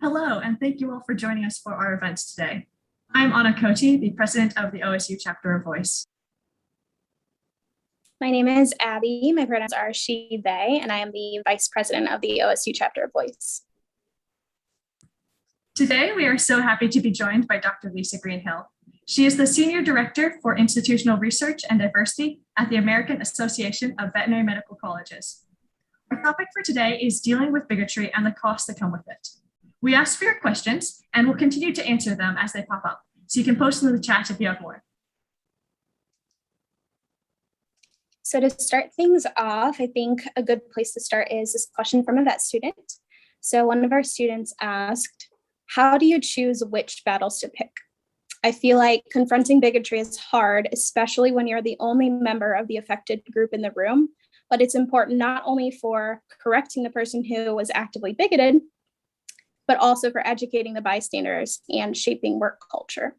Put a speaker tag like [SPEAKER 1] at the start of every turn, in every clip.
[SPEAKER 1] Hello, and thank you all for joining us for our events today. I'm Cote, the president of the OSU chapter of VOICE.
[SPEAKER 2] My name is Abby. My pronouns are she, they, and I am the vice president of the OSU chapter of VOICE.
[SPEAKER 1] Today, we are so happy to be joined by Dr. Lisa Greenhill. She is the Senior Director for Institutional Research and Diversity at the American Association of Veterinary Medical Colleges. Our topic for today is dealing with bigotry and the costs that come with it. We asked for your questions and we'll continue to answer them as they pop up. So you can post them in the chat if you have more.
[SPEAKER 2] So to start things off, I think a good place to start is this question from a vet student. So one of our students asked, how do you choose which battles to pick? I feel like confronting bigotry is hard, especially when you're the only member of the affected group in the room, but it's important not only for correcting the person who was actively bigoted, but also for educating the bystanders and shaping work culture.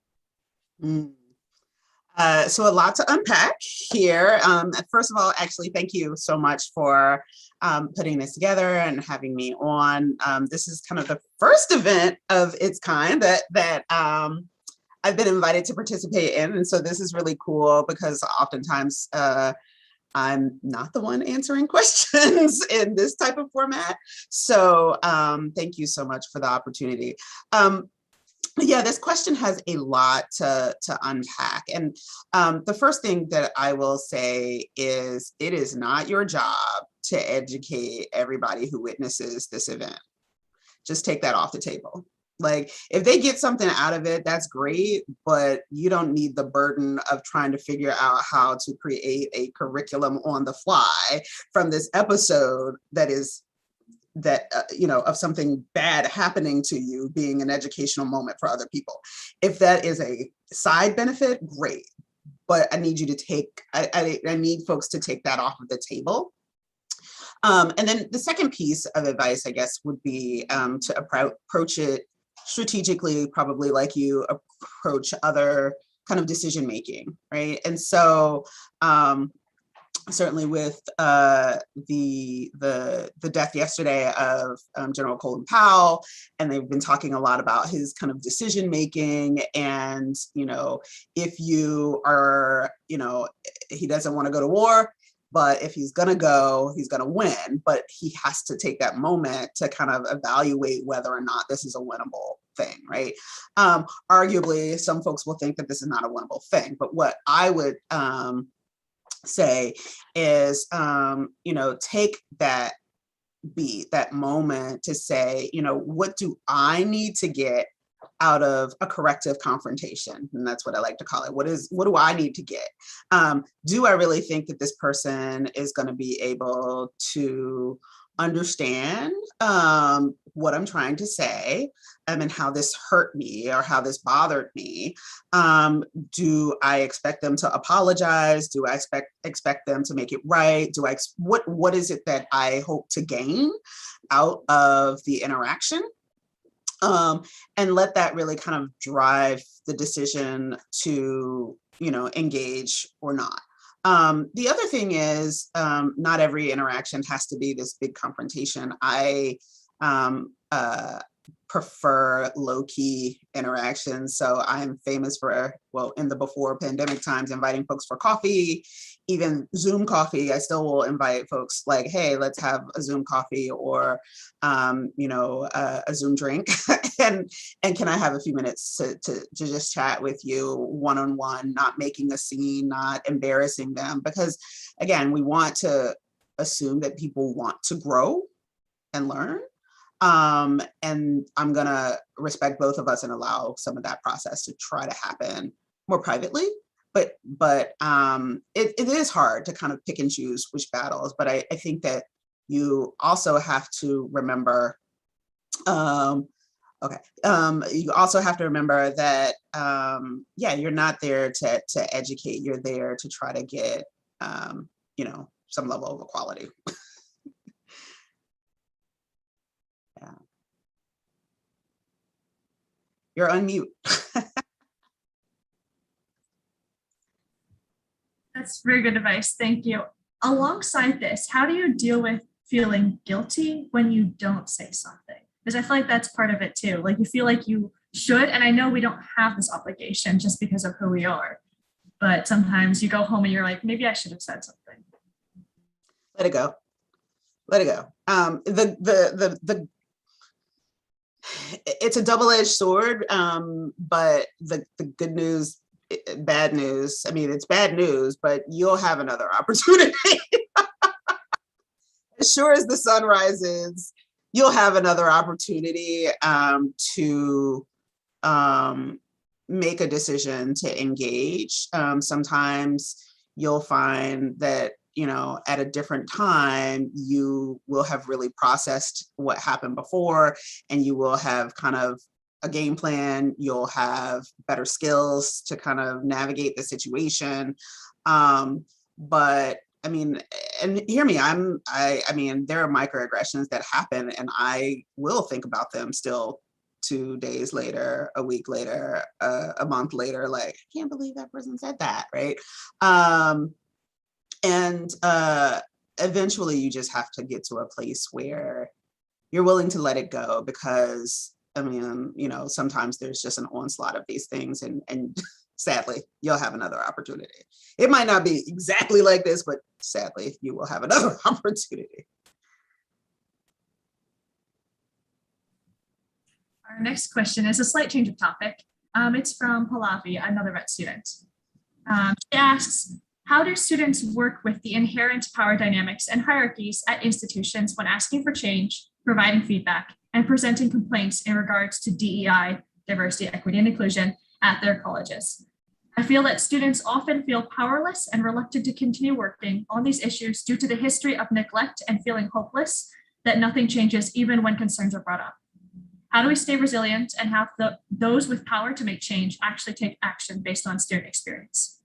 [SPEAKER 3] So a lot to unpack here. First of all, actually, thank you so much for putting this together and having me on. This is kind of the first event of its kind that I've been invited to participate in. And so this is really cool because oftentimes I'm not the one answering questions in this type of format. So thank you so much for the opportunity. Yeah, this question has a lot to unpack. And the first thing that I will say is it is not your job to educate everybody who witnesses this event. Just take that off the table. Like, if they get something out of it, that's great, but you don't need the burden of trying to figure out how to create a curriculum on the fly from this episode that is of something bad happening to you being an educational moment for other people. If that is a side benefit, great. But I need you to take, I need folks to take that off of the table. And then the second piece of advice, I guess, would be to approach it strategically, probably like you approach other kind of decision making, right? And so certainly with the death yesterday of General Colin Powell, and they've been talking a lot about his kind of decision making, and if you are, he doesn't want to go to war, but if he's gonna go, he's gonna win, but he has to take that moment to kind of evaluate whether or not this is a winnable thing, right? Arguably, some folks will think that this is not a winnable thing, but what I would say is, take that beat, that moment to say, what do I need to get out of a corrective confrontation? And that's what I like to call it. What do I need to get? Do I really think that this person is going to be able to understand what I'm trying to say, and how this hurt me or how this bothered me? Do I expect them to apologize? Do I expect them to make it right? What is it that I hope to gain out of the interaction? And let that really kind of drive the decision to, engage or not. The other thing is, not every interaction has to be this big confrontation. I prefer low-key interactions. So I'm famous for, in the before pandemic times, inviting folks for coffee, even Zoom coffee. I still will invite folks like, hey, let's have a Zoom coffee, or, a Zoom drink. and can I have a few minutes to just chat with you one-on-one, not making a scene, not embarrassing them, because again, we want to assume that people want to grow and learn. And I'm gonna respect both of us and allow some of that process to try to happen more privately. But it is hard to kind of pick and choose which battles. But I think that you also have to remember, you also have to remember that, you're not there to educate. You're there to try to get, some level of equality. Yeah. You're on mute.
[SPEAKER 1] That's very good advice. Thank you. Alongside this, how do you deal with feeling guilty when you don't say something? Because I feel like that's part of it too. Like you feel like you should, and I know we don't have this obligation just because of who we are, but sometimes you go home and you're like, maybe I should have said something.
[SPEAKER 3] Let it go. Let it go. It's a double-edged sword, but the good news, bad news, I mean, it's bad news, but you'll have another opportunity. As sure as the sun rises, you'll have another opportunity to make a decision to engage. Sometimes you'll find that, you know, at a different time, you will have really processed what happened before, and you will have kind of a game plan. You'll have better skills to kind of navigate the situation. But I mean, and hear me, I mean, there are microaggressions that happen, and I will think about them still 2 days later, a week later, a month later, like, I can't believe that person said that, right? And eventually you just have to get to a place where you're willing to let it go, because I mean, you know, sometimes there's just an onslaught of these things, and sadly, you'll have another opportunity. It might not be exactly like this, but sadly, you will have another opportunity.
[SPEAKER 1] Our next question is a slight change of topic. It's from Pallavi, another vet student. She asks, how do students work with the inherent power dynamics and hierarchies at institutions when asking for change, providing feedback, and presenting complaints in regards to DEI, diversity, equity, and inclusion at their colleges? I feel that students often feel powerless and reluctant to continue working on these issues due to the history of neglect and feeling hopeless that nothing changes even when concerns are brought up. How do we stay resilient and have those with power to make change actually take action based on student experience?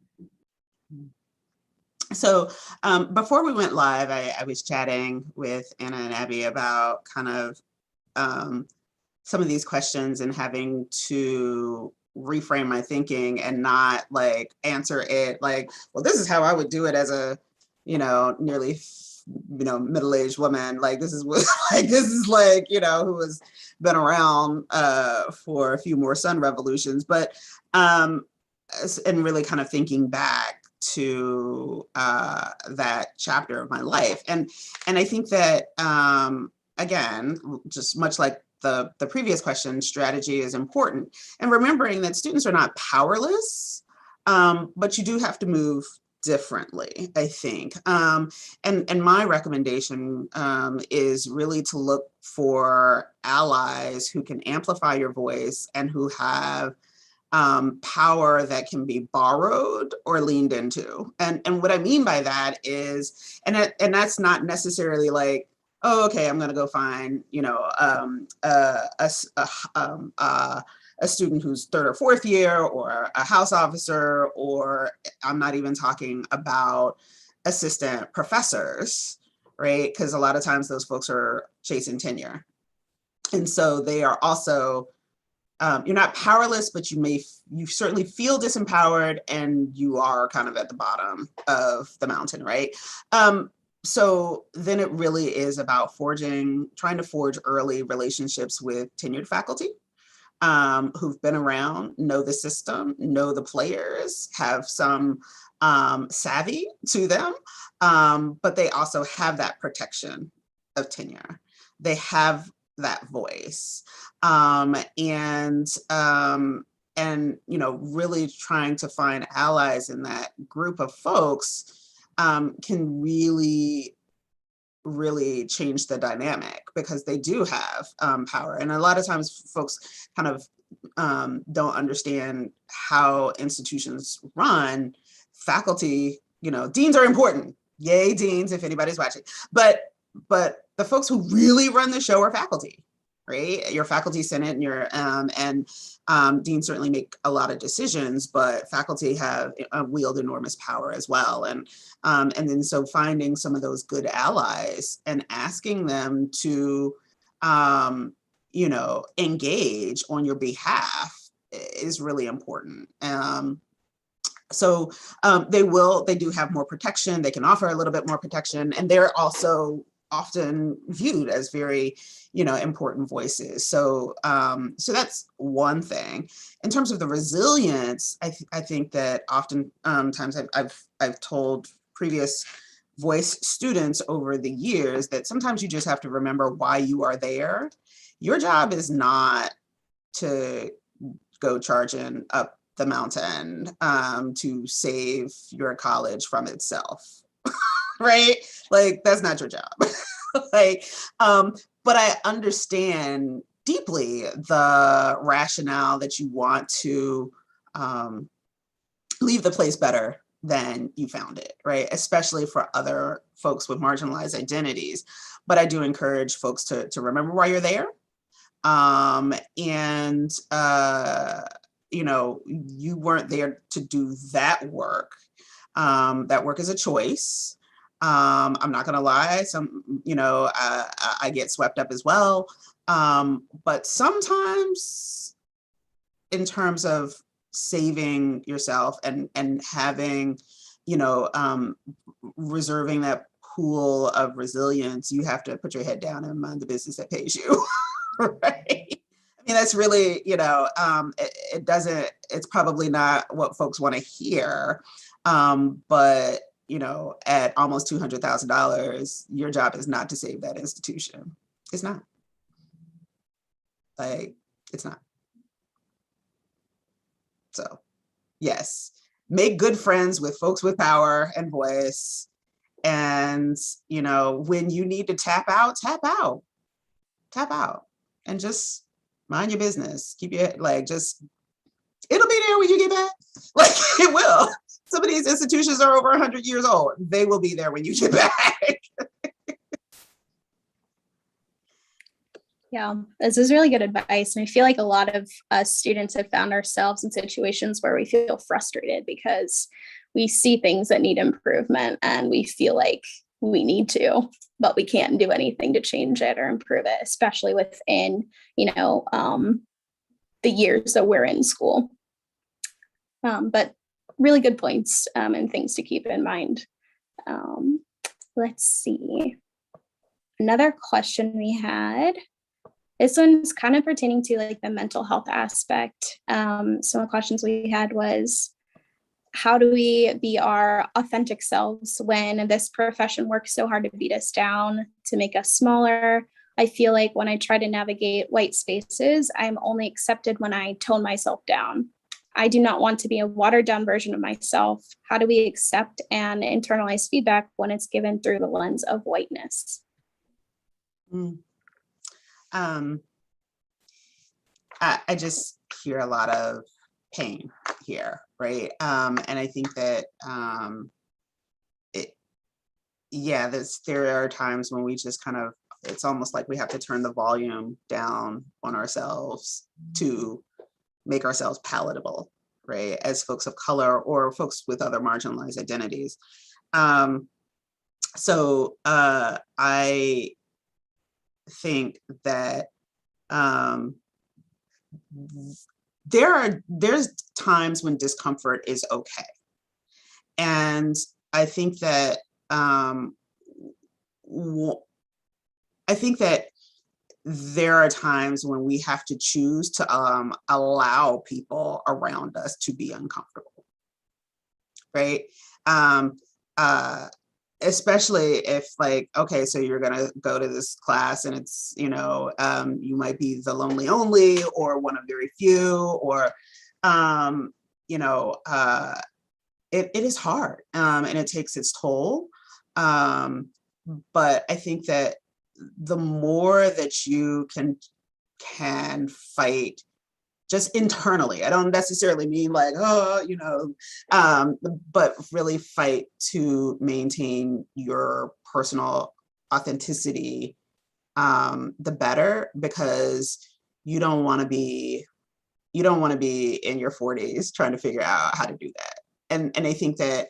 [SPEAKER 3] So before we went live, I was chatting with Anna and Abby about kind of some of these questions and having to reframe my thinking and not like answer it like, well, this is how I would do it as a, you know, nearly, you know, middle-aged woman. Like this is what, like, this is like, you know, who has been around for a few more sun revolutions, but and really kind of thinking back to that chapter of my life. And I think that, again, just much like the previous question, strategy is important. And remembering that students are not powerless, but you do have to move differently, I think. And my recommendation is really to look for allies who can amplify your voice and who have power that can be borrowed or leaned into. And what I mean by that is, and that's not necessarily like, oh, okay, I'm gonna go find, you know, a student who's 3rd or 4th year, or a house officer, or I'm not even talking about assistant professors, right? Because a lot of times those folks are chasing tenure. And so they are also, you're not powerless, but you certainly feel disempowered, and you are kind of at the bottom of the mountain, right? So then it really is about trying to forge early relationships with tenured faculty who've been around, know the system, know the players, have some savvy to them, but they also have that protection of tenure. They have that voice. And you know, really trying to find allies in that group of folks can really change the dynamic, because they do have power. And a lot of times folks kind of don't understand how institutions run. Faculty, you know, deans are important. Yay, deans, if anybody's watching. But the folks who really run the show are faculty, right? Your faculty senate and your deans certainly make a lot of decisions, but faculty have wield enormous power as well. And then so finding some of those good allies and asking them to, you know, engage on your behalf is really important. So they do have more protection. They can offer a little bit more protection, and they're also often viewed as very, important voices. So, so that's one thing. In terms of the resilience, I think that often times I've told previous voice students over the years that sometimes you just have to remember why you are there. Your job is not to go charging up the mountain to save your college from itself, right? Like, that's not your job. Like, but I understand deeply the rationale that you want to leave the place better than you found it, right? Especially for other folks with marginalized identities. But I do encourage folks to remember why you're there. You weren't there to do that work. That work is a choice. I'm not gonna lie, I get swept up as well. But sometimes in terms of saving yourself and having, reserving that pool of resilience, you have to put your head down and mind the business that pays you, right? I mean, that's really, it's probably not what folks want to hear. But, at almost $200,000, your job is not to save that institution. It's not. Like, it's not. So, yes, make good friends with folks with power and voice. And, when you need to tap out, and just mind your business. Keep your, it'll be there when you get back. Like, it will. Some of these institutions are over 100 years old. They will be there when you get back.
[SPEAKER 2] Yeah, this is really good advice. And I feel like a lot of us students have found ourselves in situations where we feel frustrated because we see things that need improvement and we feel like we need to, but we can't do anything to change it or improve it, especially within, the years that we're in school. But really good points and things to keep in mind. Let's see. Another question we had. This one's kind of pertaining to the mental health aspect. Some of the questions we had was, how do we be our authentic selves when this profession works so hard to beat us down, to make us smaller? I feel like when I try to navigate white spaces, I'm only accepted when I tone myself down. I do not want to be a watered down version of myself. How do we accept and internalize feedback when it's given through the lens of whiteness?
[SPEAKER 3] I just hear a lot of pain here, right? And I think that there are times when we just kind of, it's almost like we have to turn the volume down on ourselves to make ourselves palatable, right? As folks of color or folks with other marginalized identities. So I think that there's times when discomfort is okay. And I think that there are times when we have to choose to allow people around us to be uncomfortable, right? Especially if okay, so you're gonna go to this class and it's, you might be the lonely only or one of very few, or, it is hard and it takes its toll. But I think that the more that you can fight just internally, I don't necessarily mean but really fight to maintain your personal authenticity, the better, because you don't want to be in your 40s trying to figure out how to do that. And I think that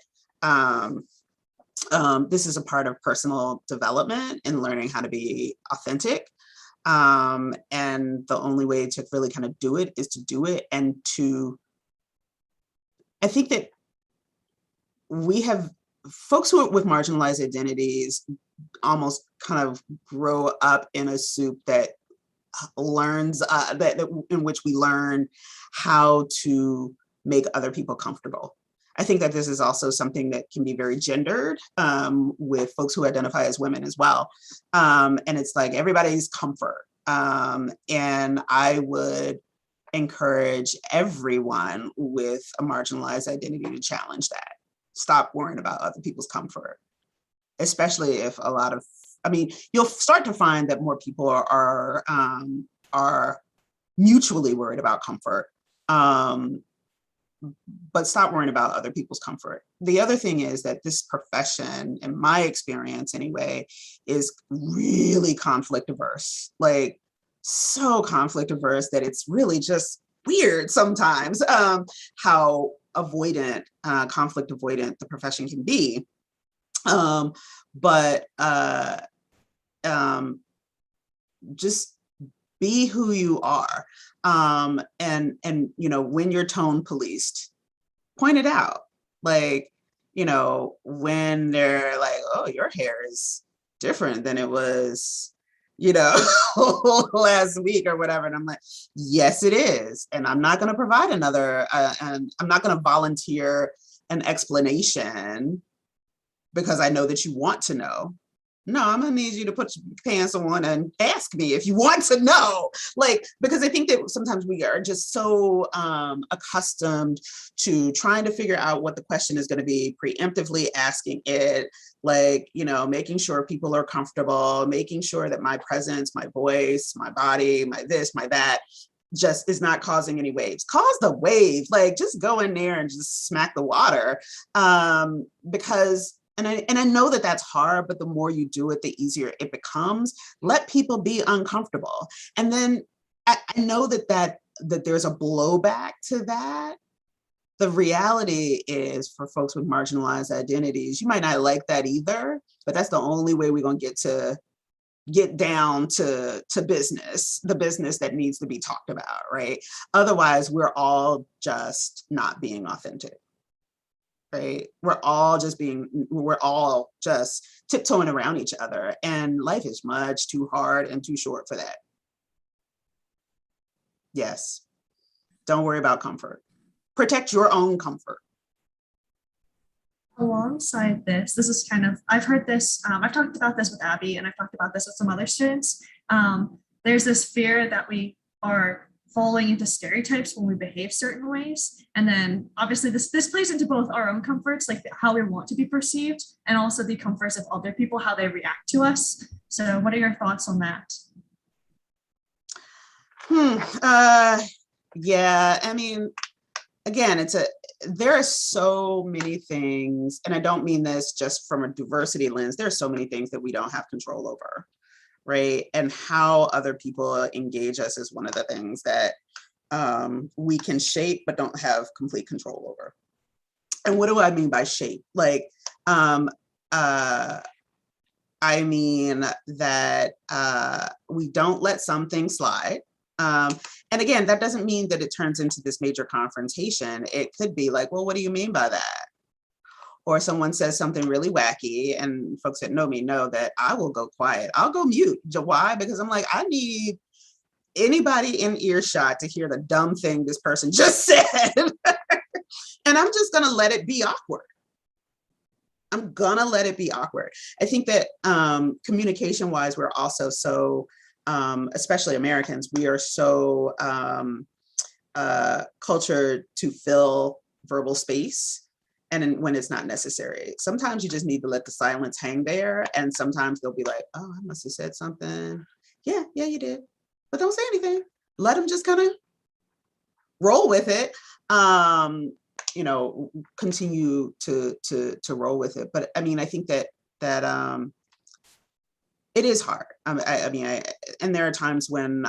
[SPEAKER 3] this is a part of personal development and learning how to be authentic. And the only way to really kind of do it is to do it. And I think that we have folks with marginalized identities almost kind of grow up in a soup that learns in which we learn how to make other people comfortable. I think that this is also something that can be very gendered with folks who identify as women as well. And it's like everybody's comfort. And I would encourage everyone with a marginalized identity to challenge that. Stop worrying about other people's comfort, especially if a lot of, I mean, you'll start to find that more people are mutually worried about comfort. But stop worrying about other people's comfort. The other thing is that this profession, in my experience anyway, is really conflict averse, like so conflict averse that it's really just weird sometimes how avoidant, conflict avoidant the profession can be. But just be who you are. And you know, when you're tone policed, point it out. Like, you know, when they're like, oh, your hair is different than it was, you know, last week or whatever. And I'm like, yes, it is. And I'm not going to provide another, and I'm not going to volunteer an explanation because I know that you want to know. No, I'm gonna need you to put your pants on and ask me if you want to know. Like, because I think that sometimes we are just so accustomed to trying to figure out what the question is gonna be, preemptively asking it, like, you know, making sure people are comfortable, making sure that my presence, my voice, my body, my this, my that, just is not causing any waves. Cause the wave, like just go in there and just smack the water. Because and I know that that's hard, but the more you do it, the easier it becomes. Let people be uncomfortable. And then I know that there's a blowback to that. The reality is for folks with marginalized identities, you might not like that either, but that's the only way we're gonna get down to business, the business that needs to be talked about, right? Otherwise, we're all just not being authentic. Right? We're all just tiptoeing around each other, and life is much too hard and too short for that. Yes, don't worry about comfort. Protect your own comfort.
[SPEAKER 1] Alongside this is kind of, I've heard this, I've talked about this with Abby, and I've talked about this with some other students. There's this fear that we are falling into stereotypes when we behave certain ways. And then obviously this plays into both our own comforts, like how we want to be perceived, and also the comforts of other people, how they react to us. So what are your thoughts on that?
[SPEAKER 3] Yeah, I mean, again, there are so many things, and I don't mean this just from a diversity lens, there's so many things that we don't have control over. Right? And how other people engage us is one of the things that we can shape, but don't have complete control over. And what do I mean by shape? Like, I mean that we don't let some things slide. And again, that doesn't mean that it turns into this major confrontation. It could be like, well, what do you mean by that? Or someone says something really wacky, and folks that know me know that I will go quiet. I'll go mute. Why? Because I'm like, I need anybody in earshot to hear the dumb thing this person just said. And I'm just gonna let it be awkward. I'm gonna let it be awkward. I think that communication-wise, we're also so, especially Americans, we are so cultured to fill verbal space. And when it's not necessary. Sometimes you just need to let the silence hang there. And sometimes they'll be like, oh, I must have said something. Yeah, you did. But don't say anything. Let them just kind of roll with it. You know, continue to roll with it. But I mean, I think that it is hard. I mean, and there are times when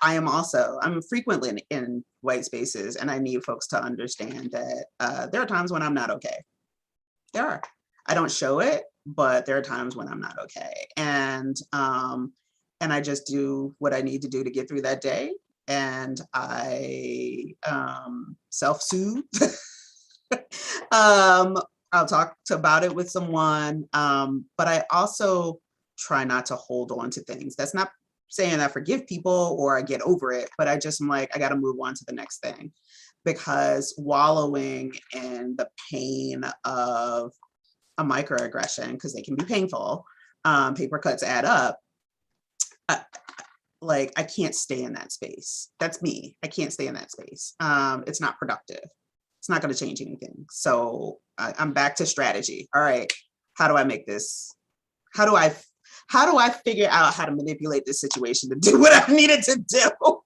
[SPEAKER 3] I'm frequently in white spaces, and I need folks to understand that there are times when I'm not okay. There are. I don't show it, but there are times when I'm not okay. And I just do what I need to do to get through that day. And I self-soothe. I'll talk about it with someone, but I also try not to hold on to things. That's not saying I forgive people or I get over it, but I just am like, I got to move on to the next thing, because wallowing in the pain of a microaggression, because they can be painful, paper cuts add up. Like, I can't stay in that space. That's me. I can't stay in that space. It's not productive. It's not going to change anything. So I'm back to strategy. All right, how do I make this? How do I figure out how to manipulate this situation to do what I needed to do?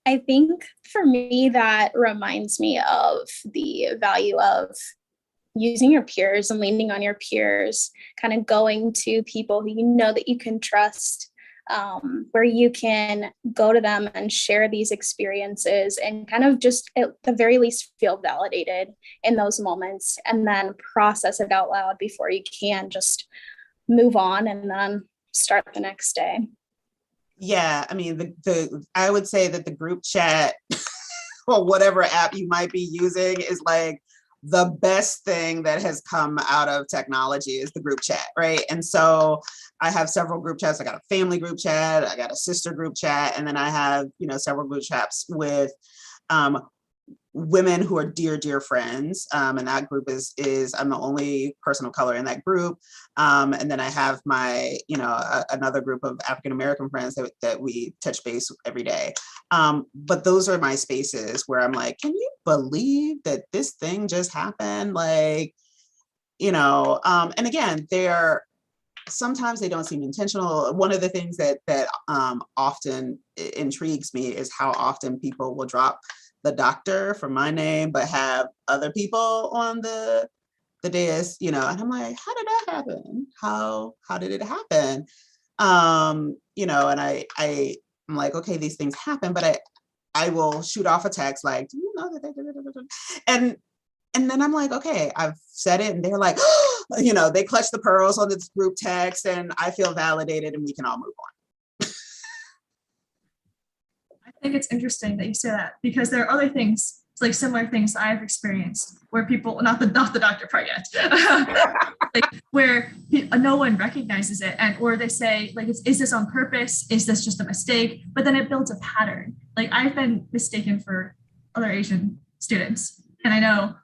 [SPEAKER 2] I think for me, that reminds me of the value of using your peers and leaning on your peers, kind of going to people who you know that you can trust, where you can go to them and share these experiences and kind of just at the very least feel validated in those moments, and then process it out loud before you can just move on and then start the next day.
[SPEAKER 3] Yeah, I mean, I would say that the group chat or whatever app you might be using is like the best thing that has come out of technology is the group chat, right? And so I have several group chats. I got a family group chat, I got a sister group chat, and then I have, several group chats with women who are dear, dear friends. And that group is I'm the only person of color in that group. And then I have my, another group of African-American friends that we touch base every day. But those are my spaces where I'm like, can you believe that this thing just happened? Like, and again, sometimes they don't seem intentional. One of the things that often intrigues me is how often people will drop the doctor from my name, but have other people on the dais, and I'm like, how did that happen? How did it happen? And I'm like, okay, these things happen, but I will shoot off a text like, do you know that? And then I'm like, okay, I've said it, and they're like, they clutch the pearls on this group text, and I feel validated, and we can all move on.
[SPEAKER 1] I think it's interesting that you say that, because there are other things, like similar things I've experienced where people, not the doctor part yet, like where no one recognizes it, or they say like, is this on purpose? Is this just a mistake? But then it builds a pattern. Like, I've been mistaken for other Asian students, and I know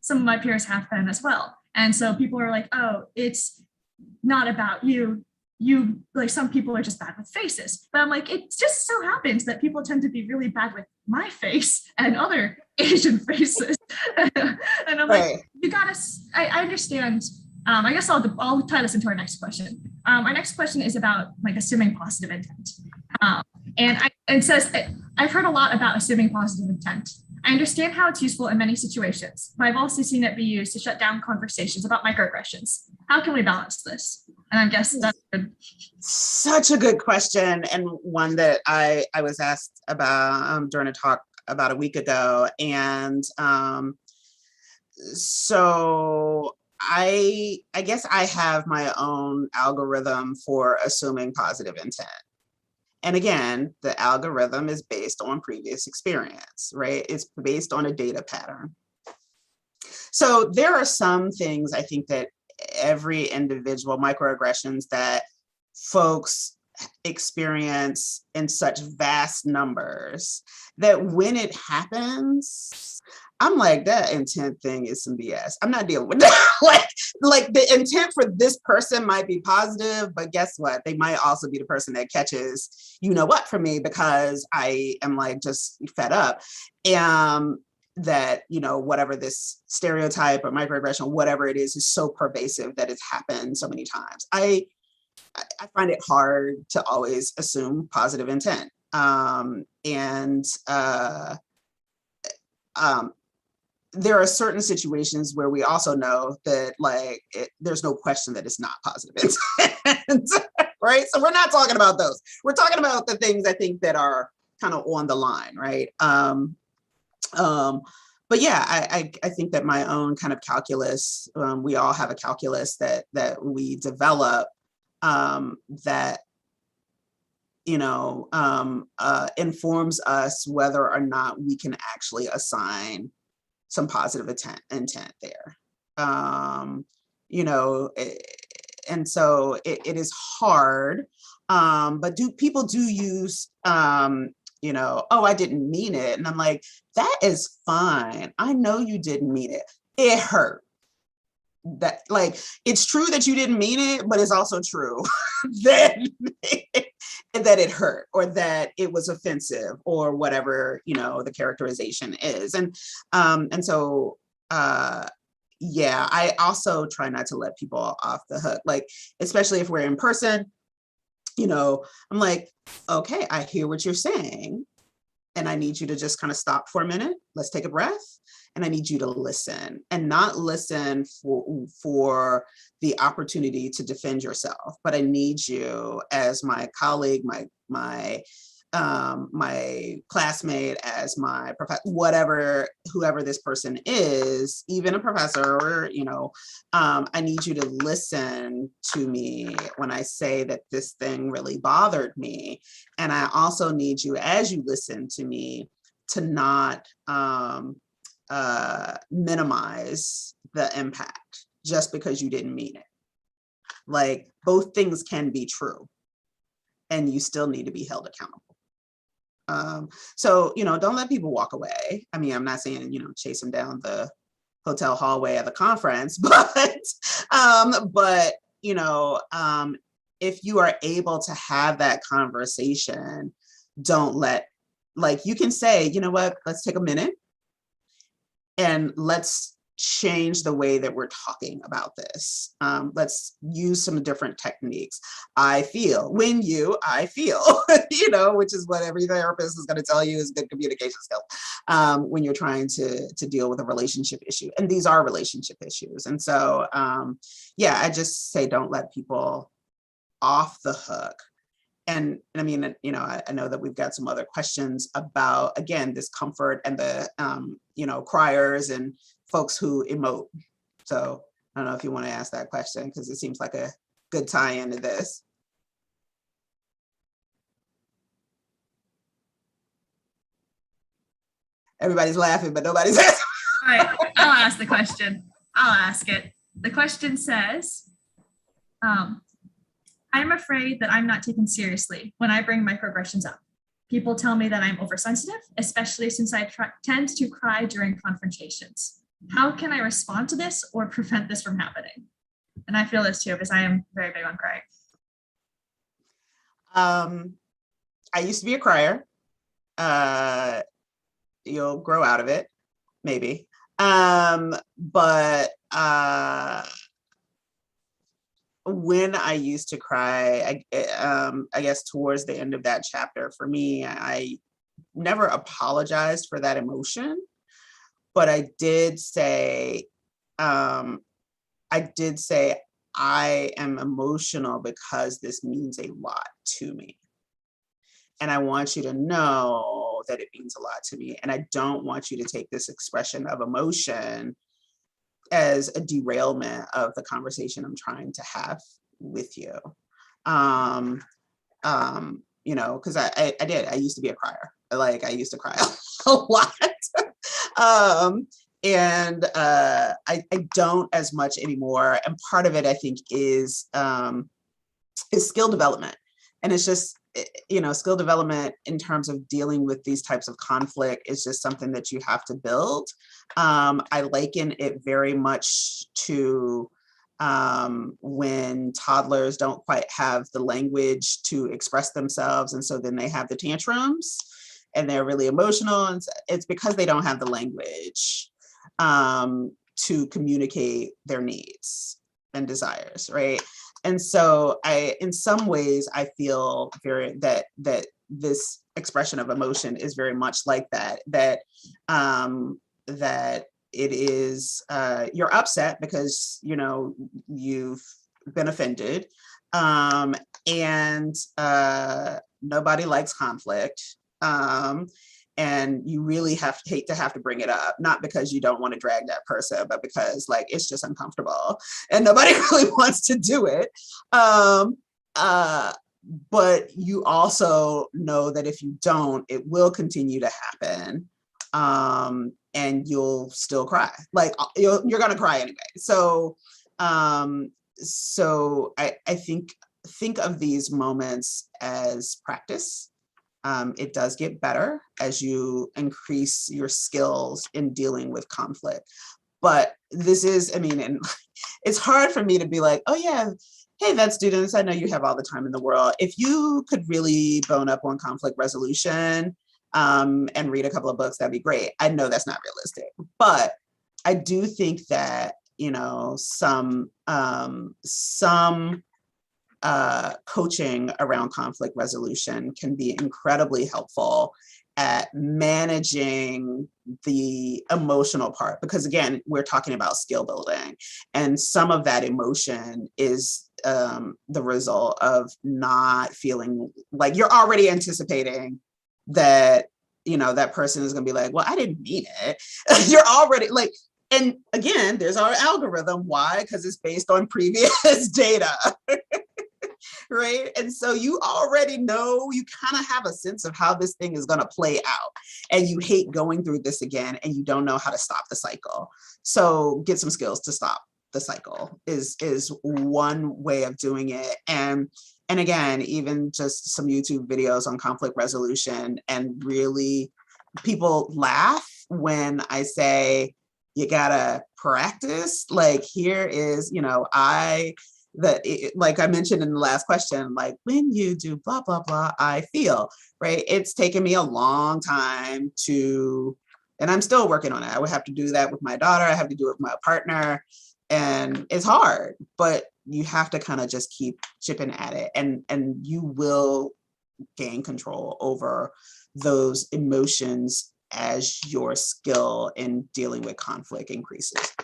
[SPEAKER 1] some of my peers have been as well. And so people are like, oh, it's not about you. You, like, some people are just bad with faces. But I'm like, it just so happens that people tend to be really bad with my face and other Asian faces. And I'm
[SPEAKER 3] Right.
[SPEAKER 1] like, you gotta, I understand. I guess I'll tie this into our next question. Our next question is about like assuming positive intent. It says, I've heard a lot about assuming positive intent. I understand how it's useful in many situations, but I've also seen it be used to shut down conversations about microaggressions. How can we balance this? And I guess that's good.
[SPEAKER 3] Such a good question, and one that I was asked about during a talk about a week ago. And so I guess I have my own algorithm for assuming positive intent. And again, the algorithm is based on previous experience, right? It's based on a data pattern. So there are some things I think that every individual microaggressions that folks experience in such vast numbers that when it happens, I'm like, that intent thing is some BS. I'm not dealing with that. like the intent for this person might be positive, but guess what? They might also be the person that catches, what, from me, because I am like just fed up. That, whatever this stereotype or microaggression, whatever it is so pervasive that it's happened so many times. I find it hard to always assume positive intent. There are certain situations where we also know that there's no question that it's not positive intent, right? So we're not talking about those. We're talking about the things I think that are kind of on the line, right? But yeah, I think that my own kind of calculus, we all have a calculus that we develop that informs us whether or not we can actually assign some positive intent there. You know, and so it is hard, but people do use, you know, oh, I didn't mean it. And I'm like, that is fine. I know you didn't mean it. It hurt. That, like, it's true that you didn't mean it, but it's also true that that it hurt, or that it was offensive, or whatever, you know, the characterization is. And so yeah, I also try not to let people off the hook, like, especially if we're in person, you know, I'm like, okay, I hear what you're saying, and I need you to just kind of stop for a minute. Let's take a breath. And I need you to listen, and not listen for the opportunity to defend yourself, but I need you as my colleague, my classmate, as my professor, whatever, whoever this person is, even a professor, or, you know, I need you to listen to me when I say that this thing really bothered me. And I also need you, as you listen to me, to not minimize the impact just because you didn't mean it. Like, both things can be true, and you still need to be held accountable. So, you know, don't let people walk away. I mean, I'm not saying, you know, chase them down the hotel hallway at the conference, but you know, if you are able to have that conversation, don't let, like, you can say, you know what, let's take a minute and let's change the way that we're talking about this. Let's use some different techniques. I feel, you know, which is what every therapist is going to tell you is good communication skills when you're trying to deal with a relationship issue. And these are relationship issues. And so, yeah, I just say, don't let people off the hook. And I mean, you know, I know that we've got some other questions about, again, discomfort and the, you know, criers and folks who emote. So I don't know if you want to ask that question, because it seems like a good tie into this. Everybody's laughing, but nobody's asking.
[SPEAKER 1] All right, I'll ask the question. I'll ask it. The question says, I'm afraid that I'm not taken seriously when I bring microaggressions up. People tell me that I'm oversensitive, especially since I tend to cry during confrontations. How can I respond to this or prevent this from happening? And I feel this too, because I am very big on crying.
[SPEAKER 3] I used to be a crier. You'll grow out of it, maybe. But when I used to cry, I guess towards the end of that chapter, for me, I never apologized for that emotion, but I did say, I am emotional because this means a lot to me. And I want you to know that it means a lot to me. And I don't want you to take this expression of emotion as a derailment of the conversation I'm trying to have with you. You know, because I used to be a crier. Like, I used to cry a lot. And I don't as much anymore. And part of it, I think, is skill development. And it's just, you know, skill development in terms of dealing with these types of conflict is just something that you have to build. I liken it very much to when toddlers don't quite have the language to express themselves. And so then they have the tantrums and they're really emotional. And it's because they don't have the language to communicate their needs and desires, right? And so in some ways, I feel that this expression of emotion is very much like that, that it is, you're upset because, you know, you've been offended, and nobody likes conflict. And you really hate to have to bring it up, not because you don't want to drag that person, but because, like, it's just uncomfortable and nobody really wants to do it. But you also know that if you don't, it will continue to happen. and you'll still cry. Like you're gonna cry anyway. So I think of these moments as practice. It does get better as you increase your skills in dealing with conflict. But this is, I mean, and it's hard for me to be like, oh yeah, hey, vet students, I know you have all the time in the world. If you could really bone up on conflict resolution and read a couple of books, that'd be great. I know that's not realistic, but I do think that, you know, some coaching around conflict resolution can be incredibly helpful at managing the emotional part, because again, we're talking about skill building, and some of that emotion is the result of not feeling like you're already anticipating that, you know, that person is going to be like, well, I didn't mean it. You're already like, and again, there's our algorithm. Why? Because it's based on previous data. Right. And so you already know, you kind of have a sense of how this thing is going to play out, and you hate going through this again, and you don't know how to stop the cycle. So get some skills to stop the cycle is one way of doing it. And again, even just some YouTube videos on conflict resolution, and really people laugh when I say, you gotta practice. Like here is, you know, like I mentioned in the last question, like when you do blah, blah, blah, I feel, right? It's taken me a long time to, and I'm still working on it. I would have to do that with my daughter. I have to do it with my partner, and it's hard, but you have to kind of just keep chipping at it, and you will gain control over those emotions as your skill in dealing with conflict increases.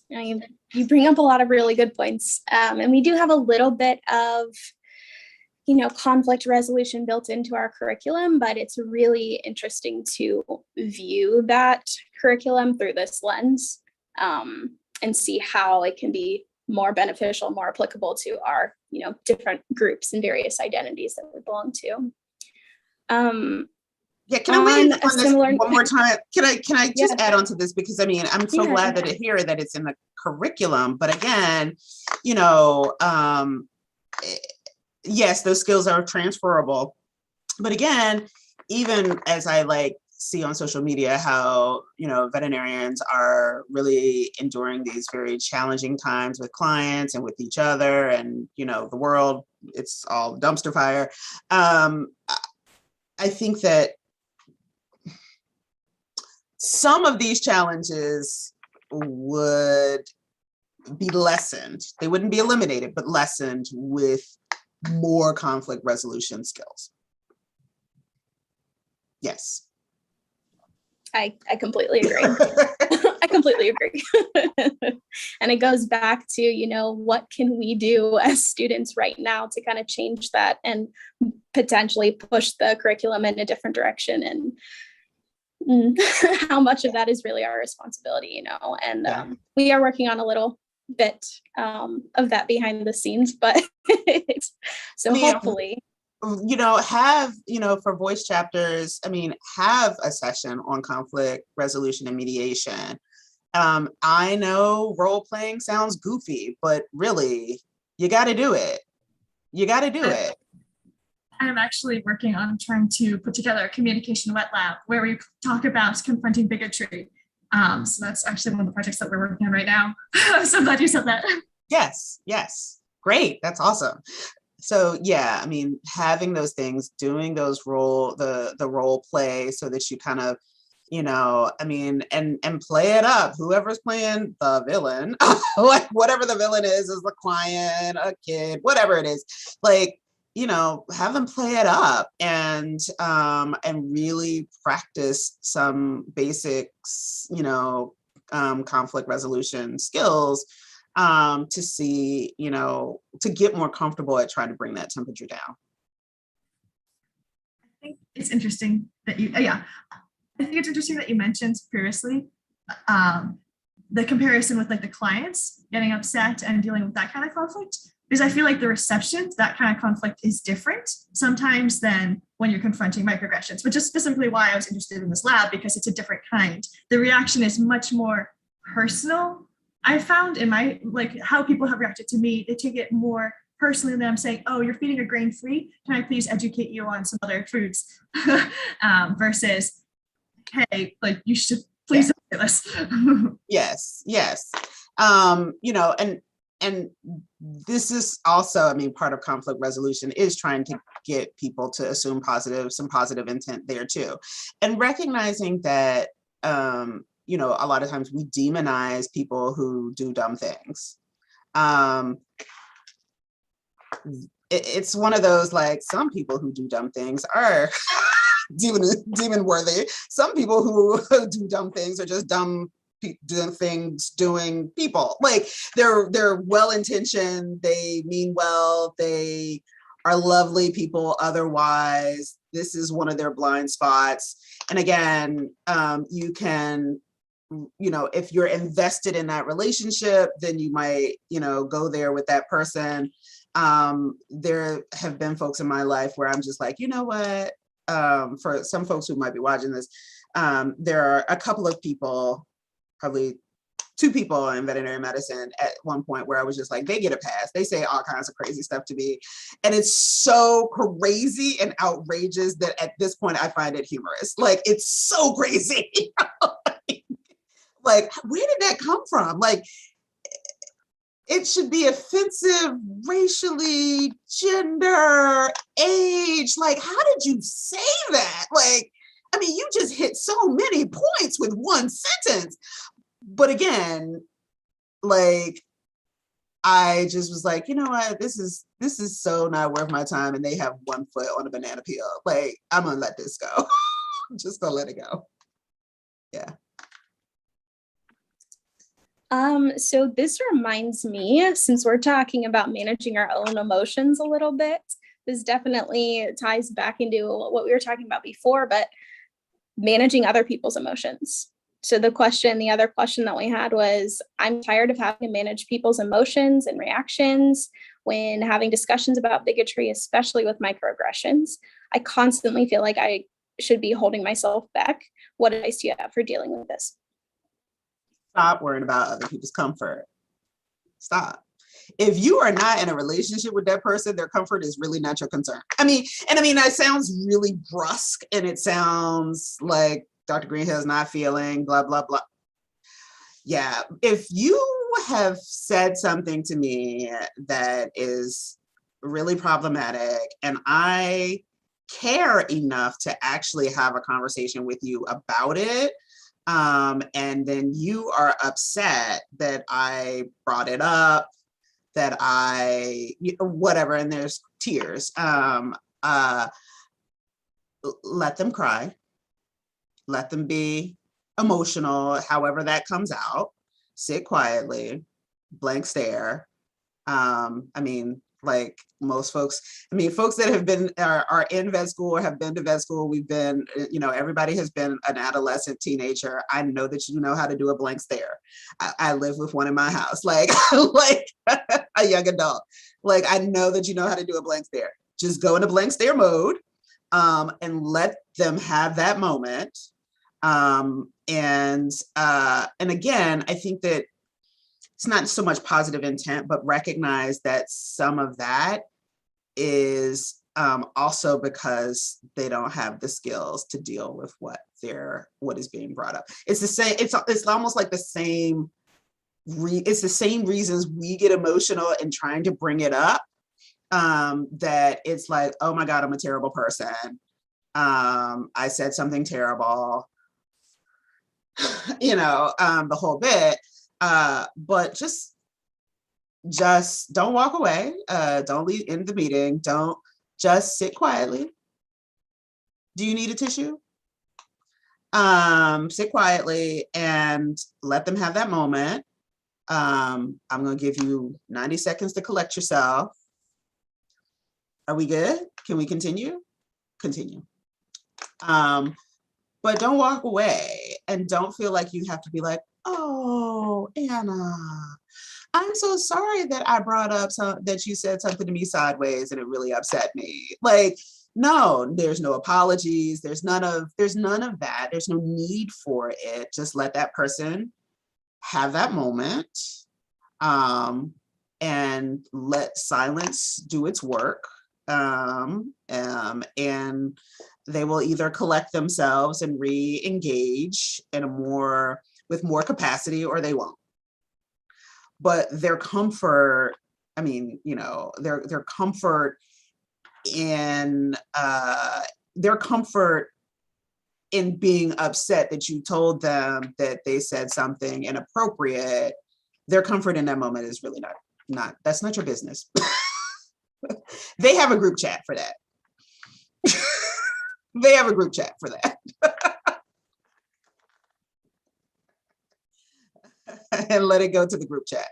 [SPEAKER 2] You bring up a lot of really good points. And we do have a little bit of, you know, conflict resolution built into our curriculum, but it's really interesting to view that curriculum through this lens and see how it can be more beneficial, more applicable to our, you know, different groups and various identities that we belong to.
[SPEAKER 3] Yeah, can I weigh in on this
[SPEAKER 2] similar
[SPEAKER 3] one more time? Can I just
[SPEAKER 2] Yeah.
[SPEAKER 3] add on to this? Because I mean, I'm so
[SPEAKER 2] Yeah,
[SPEAKER 3] glad
[SPEAKER 2] yeah.
[SPEAKER 3] that hear that it's in the curriculum. But again, you know, yes, those skills are transferable. But again, even as I like see on social media how, you know, veterinarians are really enduring these very challenging times with clients and with each other, and, you know, the world, it's all dumpster fire. I think that some of these challenges would be lessened. They wouldn't be eliminated, but lessened with more conflict resolution skills. Yes.
[SPEAKER 2] I completely agree. I completely agree. And it goes back to, you know, what can we do as students right now to kind of change that and potentially push the curriculum in a different direction, and how much of that is really our responsibility, you know, and we are working on a little bit of that behind the scenes, but so hopefully,
[SPEAKER 3] you know, have, you know, for voice chapters, I mean, have a session on conflict resolution and mediation. I know role playing sounds goofy, but really, you got to do it. You got to do it.
[SPEAKER 1] I'm actually working on trying to put together a communication wet lab where we talk about confronting bigotry. So that's actually one of the projects that we're working on right now. I'm so glad you said that.
[SPEAKER 3] Yes, yes. Great. That's awesome. So yeah, I mean, having those things, doing those the role play so that you kind of, you know, I mean, and play it up. Whoever's playing the villain, like whatever the villain is the client, a kid, whatever it is, like, you know, have them play it up and really practice some basics, you know, conflict resolution skills to see, you know, to get more comfortable at trying to bring that temperature down.
[SPEAKER 1] I think it's interesting that you, I think it's interesting that you mentioned previously the comparison with like the clients getting upset and dealing with that kind of conflict because I feel like the reception to that kind of conflict is different sometimes than when you're confronting microaggressions, which is specifically why I was interested in this lab, because it's a different kind. The reaction is much more personal. I found in my, like how people have reacted to me, they take it more personally than I'm saying, oh, you're feeding a grain-free, can I please educate you on some other foods? Versus, hey, like you should please do this.
[SPEAKER 3] Yes, yes. You know, and this is also, I mean, part of conflict resolution is trying to get people to assume some positive intent there too. And recognizing that, you know, a lot of times we demonize people who do dumb things. It's one of those, like, some people who do dumb things are demon worthy. Some people who do dumb things are just dumb doing people. Like they're well-intentioned, they mean well, they are lovely people otherwise. This is one of their blind spots. And again, you can, you know, if you're invested in that relationship, then you might, you know, go there with that person. There have been folks in my life where I'm just like, you know what, for some folks who might be watching this, there are a couple of people, probably 2 people in veterinary medicine at one point where I was just like, they get a pass. They say all kinds of crazy stuff to me. And it's so crazy and outrageous that at this point I find it humorous. Like, it's so crazy. Like, where did that come from? Like, it should be offensive racially, gender, age. Like, how did you say that? Like, I mean, you just hit so many points with one sentence. But again, like, I just was like, you know what, this is so not worth my time. And they have 1 foot on a banana peel. Like, I'm gonna let this go. I'm just gonna let it go. Yeah.
[SPEAKER 2] So this reminds me, since we're talking about managing our own emotions a little bit, this definitely ties back into what we were talking about before, but managing other people's emotions. So the other question that we had was, I'm tired of having to manage people's emotions and reactions when having discussions about bigotry, especially with microaggressions. I constantly feel like I should be holding myself back. What advice do you have for dealing with this?
[SPEAKER 3] Stop worrying about other people's comfort. Stop. If you are not in a relationship with that person, their comfort is really not your concern. I mean, that sounds really brusque, and it sounds like Dr. Greenhill is not feeling blah, blah, blah. Yeah, if you have said something to me that is really problematic and I care enough to actually have a conversation with you about it, and then you are upset that I brought it up, that whatever, and there's tears, let them cry, let them be emotional, however that comes out, sit quietly, blank stare. I mean, like most folks, folks that have been, are in vet school or have been to vet school, we've been, you know, everybody has been an adolescent, teenager. I know that you know how to do a blank stare. I live with one in my house, like, like a young adult. Like, I know that you know how to do a blank stare. Just go into blank stare mode, and let them have that moment. And again, I think that it's not so much positive intent, but recognize that some of that is also because they don't have the skills to deal with what is being brought up. It's the same. It's almost like the same. It's the same reasons we get emotional in trying to bring it up. That it's like, oh my God, I'm a terrible person. I said something terrible. You know, the whole bit. But just don't walk away. Don't leave in the meeting. Don't, just sit quietly. Do you need a tissue? Sit quietly and let them have that moment. I'm going to give you 90 seconds to collect yourself. Are we good? Can we continue? Continue. But don't walk away, and don't feel like you have to be like, oh, Anna, I'm so sorry that I brought up that you said something to me sideways and it really upset me. Like, no, there's no apologies. There's none of that. There's no need for it. Just let that person have that moment, and let silence do its work. And they will either collect themselves and re-engage with more capacity, or they won't. But their comfort, I mean, you know, their comfort in being upset that you told them that they said something inappropriate, their comfort in that moment is really not that's not your business. They have a group chat for that. They have a group chat for that. And let it go to the group chat.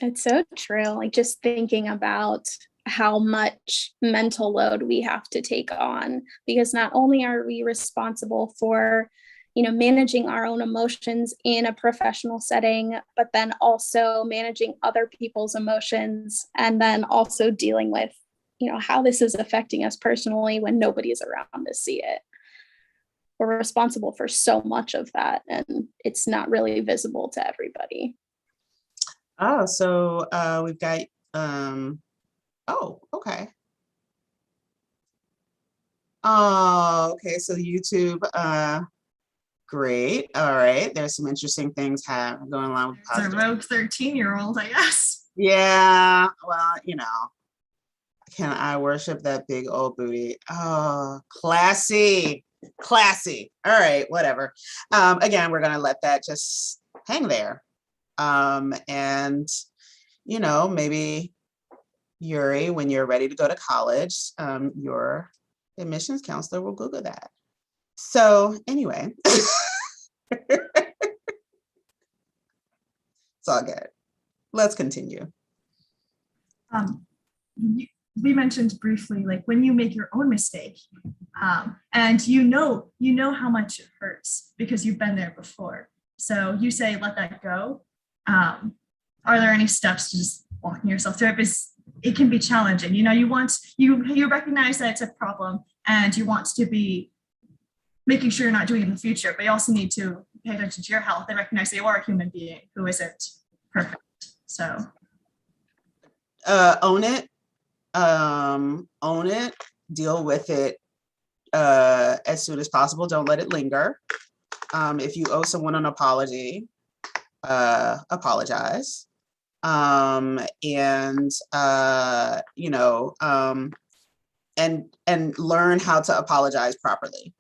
[SPEAKER 2] It's so true. Like, just thinking about how much mental load we have to take on, because not only are we responsible for, you know, managing our own emotions in a professional setting, but then also managing other people's emotions, and then also dealing with, you know, how this is affecting us personally when nobody is around to see it. We're responsible for so much of that, and it's not really visible to everybody.
[SPEAKER 3] Oh, so we've got, oh, okay. Oh, okay, so YouTube, great, all right. There's some interesting things going on with
[SPEAKER 1] It's a rogue 13-year-old, I guess.
[SPEAKER 3] Yeah, well, you know, can I worship that big old booty? Oh, classy. All right, whatever. Again, we're gonna let that just hang there. And, you know, maybe Yuri, when you're ready to go to college, your admissions counselor will Google that. So anyway, it's all good. Let's continue.
[SPEAKER 1] We mentioned briefly, like, when you make your own mistake, and you know how much it hurts because you've been there before. So you say, let that go. Are there any steps to just walking yourself through it? Because it can be challenging. You know, you recognize that it's a problem and you want to be making sure you're not doing it in the future, but you also need to pay attention to your health and recognize that you are a human being who isn't perfect. So
[SPEAKER 3] own it, deal with it as soon as possible. Don't let it linger. If you owe someone an apology, apologize. You know, and learn how to apologize properly.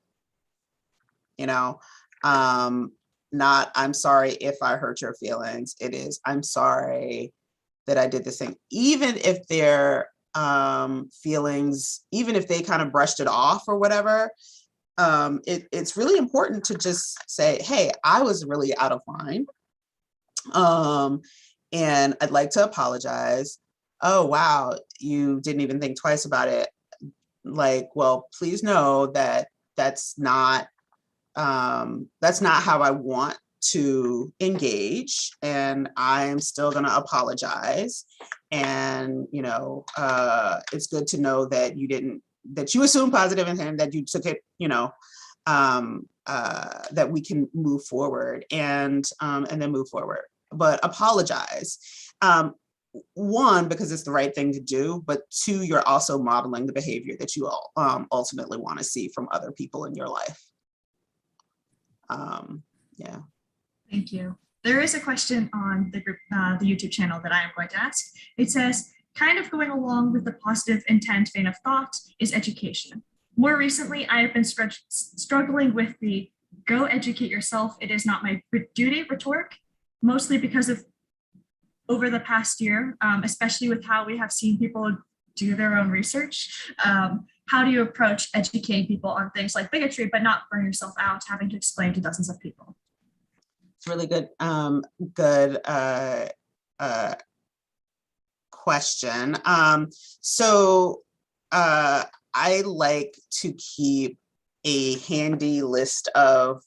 [SPEAKER 3] You know, not I'm sorry if I hurt your feelings. It is I'm sorry that I did this thing. Even if their feelings, even if they kind of brushed it off or whatever, it's really important to just say, hey, I was really out of line. And I'd like to apologize. Oh, wow, you didn't even think twice about it. Like, well, please know that that's not how I want to engage, and I'm still going to apologize. And, you know, it's good to know that you assumed positive and that you took it, you know, that we can move forward and then move forward. But apologize. One, because it's the right thing to do, but two, you're also modeling the behavior that you ultimately want to see from other people in your life. Yeah.
[SPEAKER 1] thank you. There is a question on the group, the YouTube channel that I am going to ask. It says, kind of going along with the positive intent vein of thought is education. More recently, I have been struggling with the go educate yourself, it is not my duty rhetoric, mostly because of over the past year, especially with how we have seen people do their own research. How do you approach educating people on things like bigotry, but not burn yourself out having to explain to dozens of people?
[SPEAKER 3] It's really good, question. So I like to keep a handy list of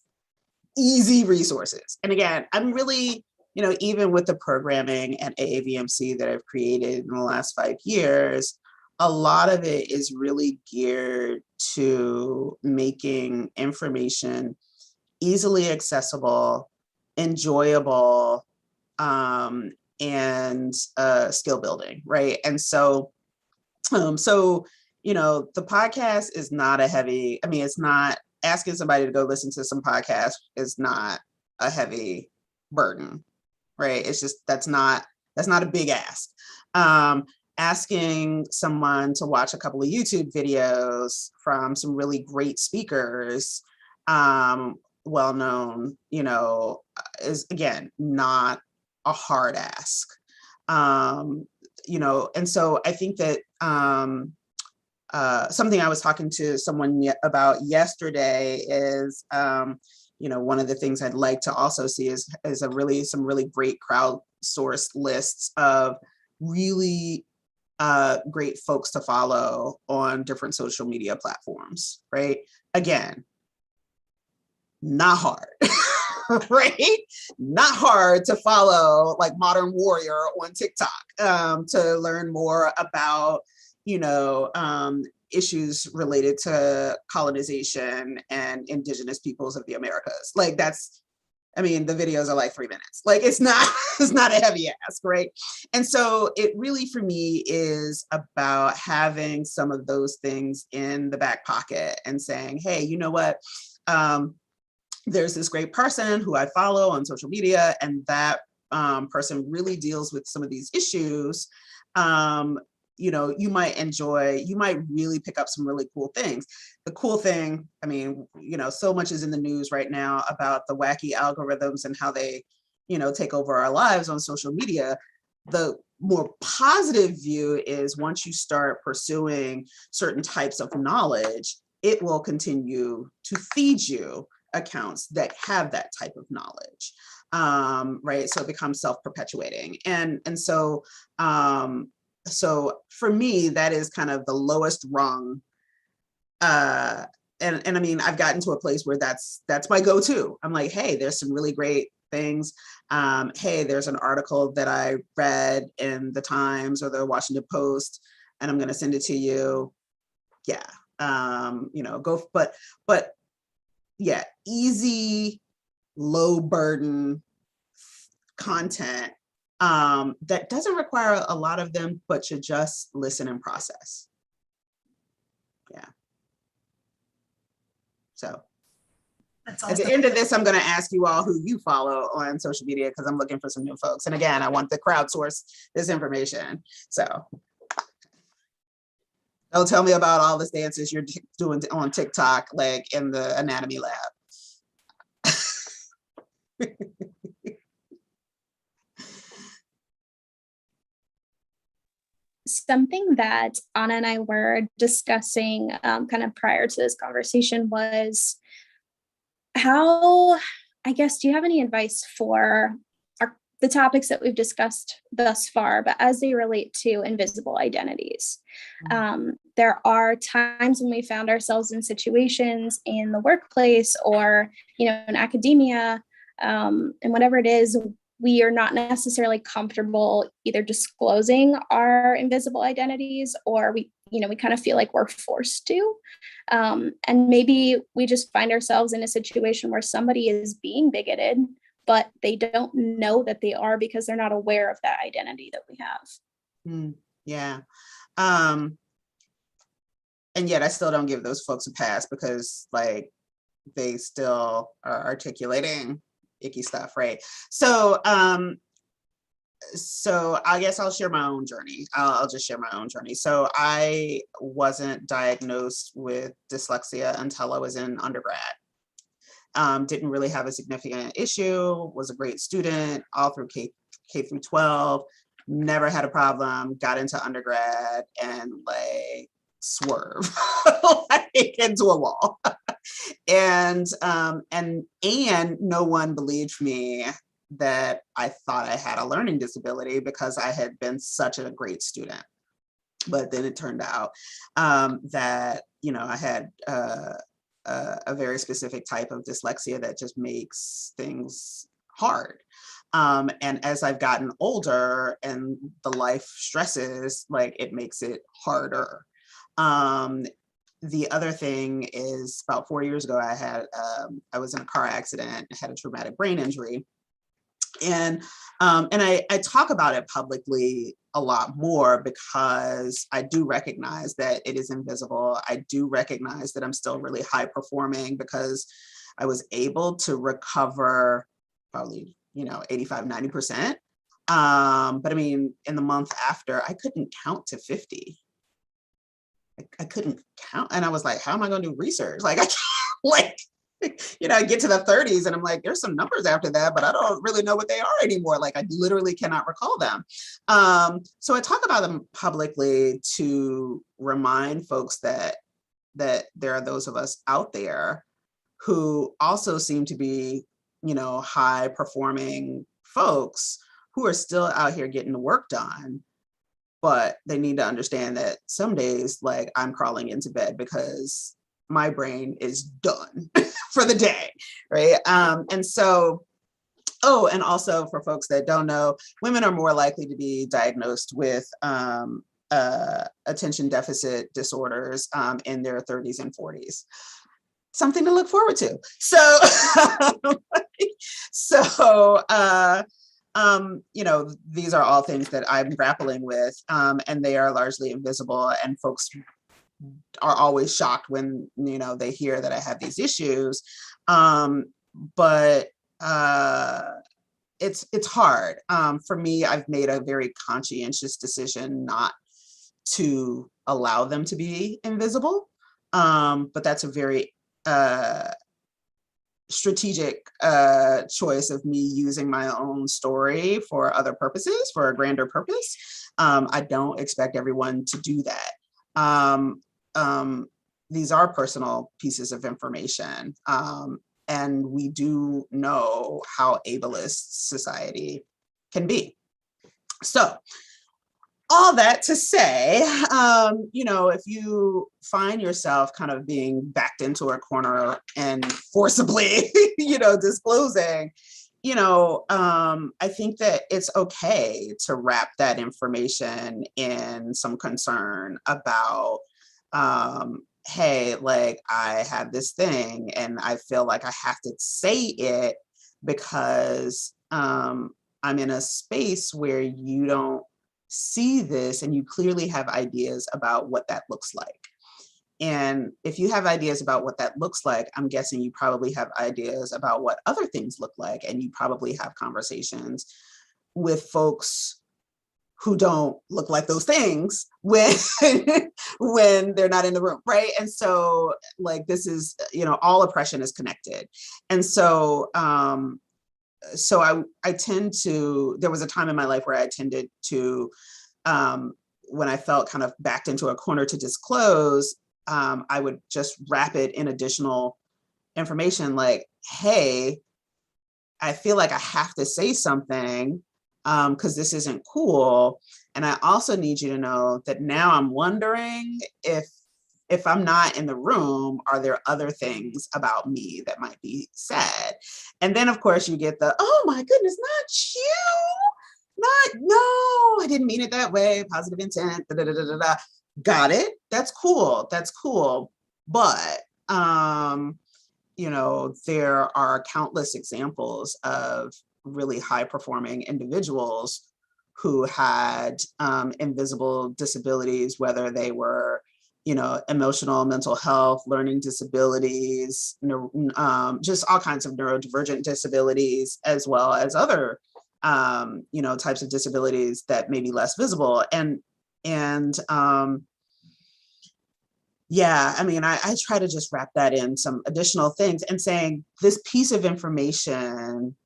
[SPEAKER 3] easy resources. And again, I'm really, even with the programming at AAVMC that I've created in the last 5 years, a lot of it is really geared to making information easily accessible, enjoyable, and skill building, right? And so, the podcast is not a heavy, it's not, asking somebody to go listen to some podcast is not a heavy burden, right? It's just, that's not a big ask. Asking someone to watch a couple of YouTube videos from some really great speakers, well-known, is again, not a hard ask. And so I think that something I was talking to someone about yesterday is, one of the things I'd like to also see is some really great crowdsourced lists of really great folks to follow on different social media platforms, right? Again, not hard, right? Not hard to follow like Modern Warrior on TikTok to learn more about, issues related to colonization and indigenous peoples of the Americas. Like the videos are like 3 minutes. Like it's not a heavy ask, right? And so it really, for me, is about having some of those things in the back pocket and saying, hey, you know what? There's this great person who I follow on social media, and that person really deals with some of these issues. You might really pick up some really cool things. The cool thing, so much is in the news right now about the wacky algorithms and how they, take over our lives on social media. The more positive view is once you start pursuing certain types of knowledge, it will continue to feed you accounts that have that type of knowledge, right? So it becomes self-perpetuating. And so, so for me, that is kind of the lowest rung. And I've gotten to a place where that's my go-to. I'm like, hey, there's some really great things. Hey, there's an article that I read in the Times or the Washington Post, and I'm going to send it to you. Yeah. Go, but yeah, easy, low burden content that doesn't require a lot of them, but should just listen and process. Yeah. So
[SPEAKER 1] That's
[SPEAKER 3] at the end of this, I'm going to ask you all who you follow on social media, because I'm looking for some new folks. And again, I want to crowdsource this information. So don't tell me about all the dances you're doing on TikTok, like in the anatomy lab.
[SPEAKER 2] Something that Anna and I were discussing kind of prior to this conversation was how, I guess, do you have any advice for the topics that we've discussed thus far, but as they relate to invisible identities? There are times when we found ourselves in situations in the workplace or, in academia, and whatever it is, we are not necessarily comfortable either disclosing our invisible identities, or we kind of feel like we're forced to. And maybe we just find ourselves in a situation where somebody is being bigoted, but they don't know that they are because they're not aware of that identity that we have.
[SPEAKER 3] Yeah. And yet I still don't give those folks a pass because like they still are articulating icky stuff, right? So I guess I'll share my own journey. I'll just share my own journey. So I wasn't diagnosed with dyslexia until I was in undergrad. Didn't really have a significant issue, was a great student all through K through 12, never had a problem, got into undergrad and like swerve like into a wall. And no one believed me that I thought I had a learning disability because I had been such a great student. But then it turned out that, I had a very specific type of dyslexia that just makes things hard. And as I've gotten older and the life stresses, like it makes it harder. The other thing is about 4 years ago, I was in a car accident, had a traumatic brain injury. And I talk about it publicly a lot more because I do recognize that it is invisible. I do recognize that I'm still really high performing because I was able to recover probably, 85, 90%. But I mean, in the month after, I couldn't count to 50. I couldn't count. And I was like, how am I going to do research? Like, I can't, like, I get to the 30s and I'm like, there's some numbers after that, but I don't really know what they are anymore. Like, I literally cannot recall them. So I talk about them publicly to remind folks that there are those of us out there who also seem to be, high performing folks who are still out here getting the work done. But they need to understand that some days, like, I'm crawling into bed because my brain is done for the day, right? And so, and also for folks that don't know, women are more likely to be diagnosed with attention deficit disorders in their 30s and 40s. Something to look forward to. So, these are all things that I'm grappling with, and they are largely invisible, and folks are always shocked when, they hear that I have these issues. But it's hard. For me, I've made a very conscientious decision not to allow them to be invisible. But that's a very strategic choice of me using my own story for other purposes, for a grander purpose. I don't expect everyone to do that. These are personal pieces of information. And we do know how ableist society can be. So, all that to say, if you find yourself kind of being backed into a corner and forcibly, disclosing, I think that it's okay to wrap that information in some concern about, hey, like, I have this thing and I feel like I have to say it because I'm in a space where you don't see this and you clearly have ideas about what that looks like. And if you have ideas about what that looks like, I'm guessing you probably have ideas about what other things look like, and you probably have conversations with folks who don't look like those things when when they're not in the room, right? And so, like, this is, all oppression is connected. And so I tend to, there was a time in my life where I tended to, when I felt kind of backed into a corner to disclose, I would just wrap it in additional information like, hey, I feel like I have to say something because this isn't cool. And I also need you to know that now I'm wondering if I'm not in the room, are there other things about me that might be said? And then, of course, you get the, oh my goodness, not you, no, I didn't mean it that way, positive intent, da, da, da, da, da, da. Got it, that's cool. But, there are countless examples of really high performing individuals who had invisible disabilities, whether they were emotional, mental health, learning disabilities, just all kinds of neurodivergent disabilities, as well as other, types of disabilities that may be less visible. Yeah, I mean, I try to just wrap that in some additional things and saying this piece of information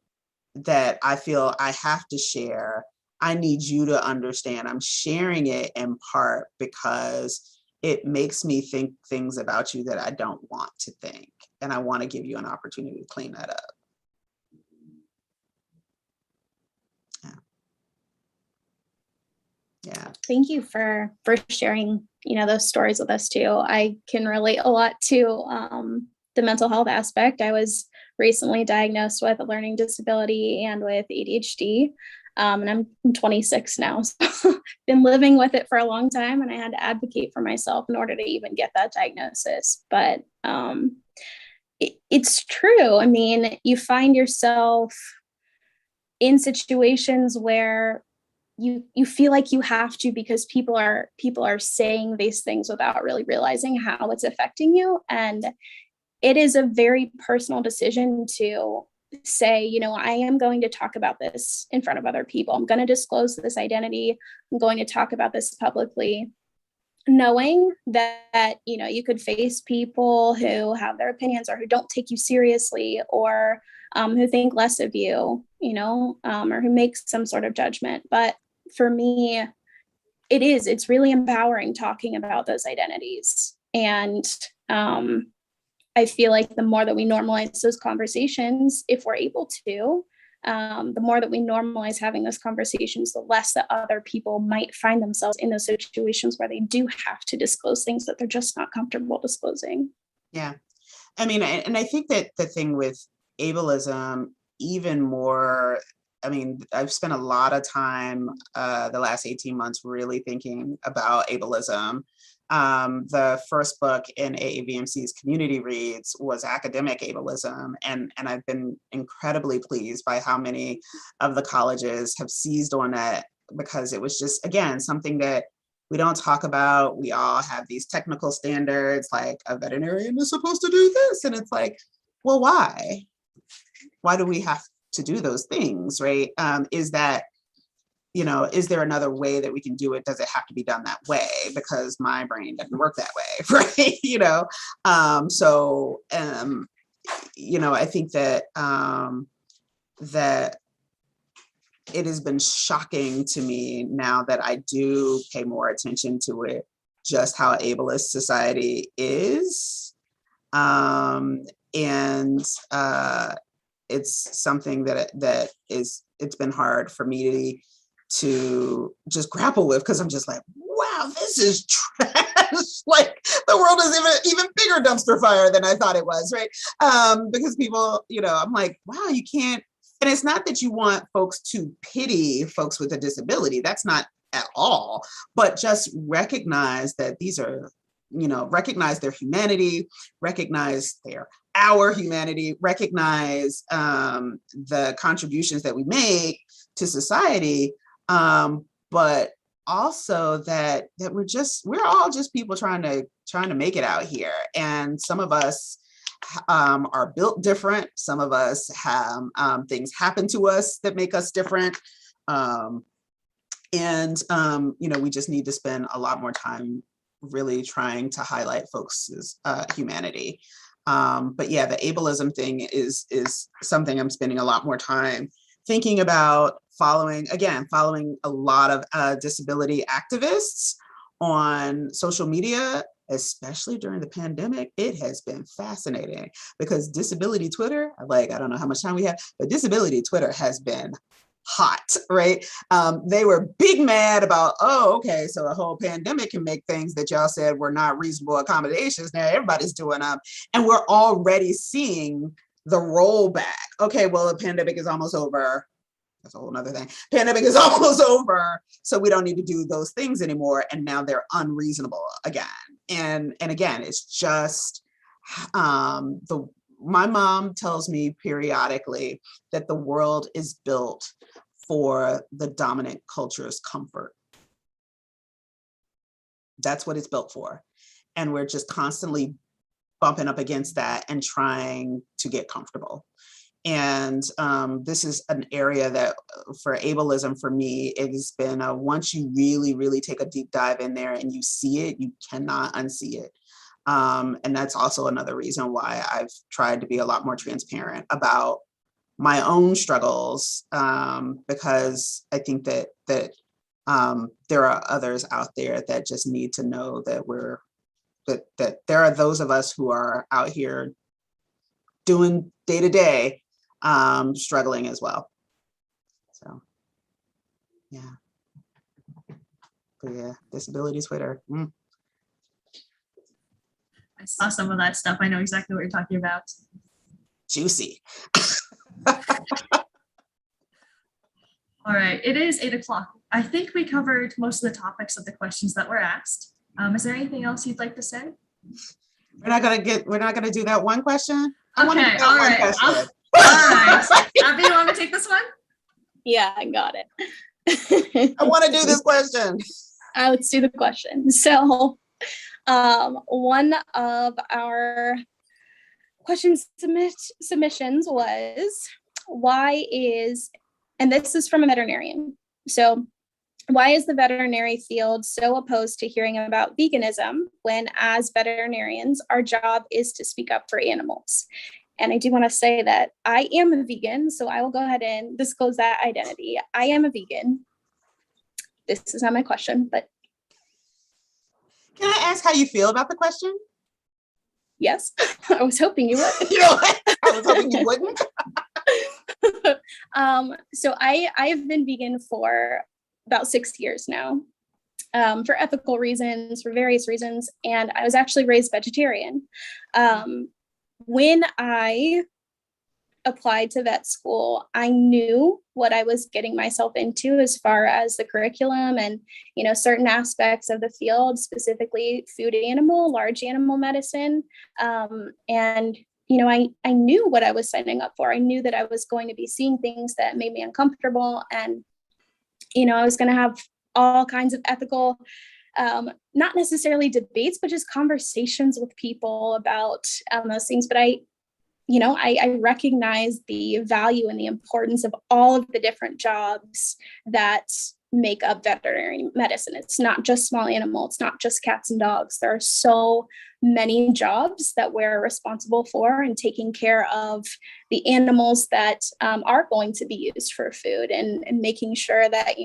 [SPEAKER 3] that I feel I have to share, I need you to understand I'm sharing it in part because it makes me think things about you that I don't want to think. And I want to give you an opportunity to clean that up. Yeah.
[SPEAKER 2] Thank you for sharing, those stories with us too. I can relate a lot to the mental health aspect, I was recently diagnosed with a learning disability and with ADHD. And I'm 26 now, so been living with it for a long time, and I had to advocate for myself in order to even get that diagnosis. But it's true. I mean, you find yourself in situations where you feel like you have to, because people are saying these things without really realizing how it's affecting you. And it is a very personal decision to say, you know, I am going to talk about this in front of other people. I'm going to disclose this identity. I'm going to talk about this publicly, knowing that, you know, you could face people who have their opinions or who don't take you seriously, or who think less of you, you know, or who make some sort of judgment. But for me, it's really empowering talking about those identities. And I feel like the more that we normalize those conversations, if we're able to, the more that we normalize having those conversations, the less that other people might find themselves in those situations where they do have to disclose things that they're just not comfortable disclosing.
[SPEAKER 3] Yeah. I mean, and I think that the thing with ableism, even more, I mean, I've spent a lot of time the last 18 months really thinking about ableism. The first book in AAVMC's community reads was academic ableism, and I've been incredibly pleased by how many of the colleges have seized on that, because it was just, again, something that we don't talk about. We all have these technical standards, like a veterinarian is supposed to do this, and it's like, well, why? Why do we have to do those things, right? Is that, you know, is there another way that we can do it? Does it have to be done that way? Because my brain doesn't work that way, right? You know, you know, I think that that it has been shocking to me now that I do pay more attention to it, just how ableist society is. It's something that it's been hard for me to just grapple with, because I'm just like, wow, this is trash. Like, the world is even bigger dumpster fire than I thought it was, right? Because people, you know, I'm like, wow, you can't, and it's not that you want folks to pity folks with a disability, that's not at all, but just recognize that these are, you know, recognize their humanity, recognize our humanity, recognize the contributions that we make to society, but also that we're all just people trying to make it out here, and some of us are built different. Some of us have things happen to us that make us different, and you know, we just need to spend a lot more time really trying to highlight folks' humanity. But yeah, the ableism thing is something I'm spending a lot more time thinking about, following a lot of disability activists on social media, especially during the pandemic. It has been fascinating, because disability Twitter, like, I don't know how much time we have, but disability Twitter has been hot, right? They were big mad about, oh, okay, so a whole pandemic can make things that y'all said were not reasonable accommodations. Now everybody's doing them, and we're already seeing the rollback. Okay, well, the pandemic is almost over. That's a whole nother thing. Pandemic is almost over, so we don't need to do those things anymore. And now they're unreasonable again. And again, it's just my mom tells me periodically that the world is built for the dominant culture's comfort. That's what it's built for. And we're just constantly bumping up against that and trying to get comfortable. And this is an area that for ableism, for me, it has been once you really, really take a deep dive in there and you see it, you cannot unsee it. And that's also another reason why I've tried to be a lot more transparent about my own struggles, because I think that there are others out there that just need to know that that there are those of us who are out here doing day to day, struggling as well. So, yeah. But yeah, disability Twitter.
[SPEAKER 1] I I saw some of that stuff. I know exactly what you're talking about.
[SPEAKER 3] Juicy.
[SPEAKER 1] All right, it is 8 o'clock. I think we covered most of the topics of the questions that were asked. Is there anything else you'd like to say?
[SPEAKER 3] We're not gonna do that one question. I wanna do
[SPEAKER 1] Okay,
[SPEAKER 3] that
[SPEAKER 1] all
[SPEAKER 3] one
[SPEAKER 1] right.
[SPEAKER 3] question.
[SPEAKER 1] All right. Abby, you want me to take this one?
[SPEAKER 2] Yeah, I got it.
[SPEAKER 3] I want to do this question.
[SPEAKER 2] Let's do the question. So one of our question submissions was, why is, and this is from a veterinarian, so why is the veterinary field so opposed to hearing about veganism when, as veterinarians, our job is to speak up for animals? And I do want to say that I am a vegan, so I will go ahead and disclose that identity. I am a vegan. This is not my question, but
[SPEAKER 3] Can I ask how you feel about the question?
[SPEAKER 2] yes, I was hoping you would.
[SPEAKER 3] You know, I was hoping you wouldn't.
[SPEAKER 2] So I've been vegan for about 6 years now, for ethical reasons, for various reasons, and I was actually raised vegetarian. When I applied to vet school, I knew what I was getting myself into as far as the curriculum and, certain aspects of the field, specifically food animal, large animal medicine. And, I knew what I was signing up for. I knew that I was going to be seeing things that made me uncomfortable. And, I was going to have all kinds of ethical, not necessarily debates, but just conversations with people about those things. But I recognize the value and the importance of all of the different jobs that make up veterinary medicine. It's not just small animal. It's not just cats and dogs. There are so many jobs that we're responsible for and taking care of the animals that are going to be used for food and making sure that,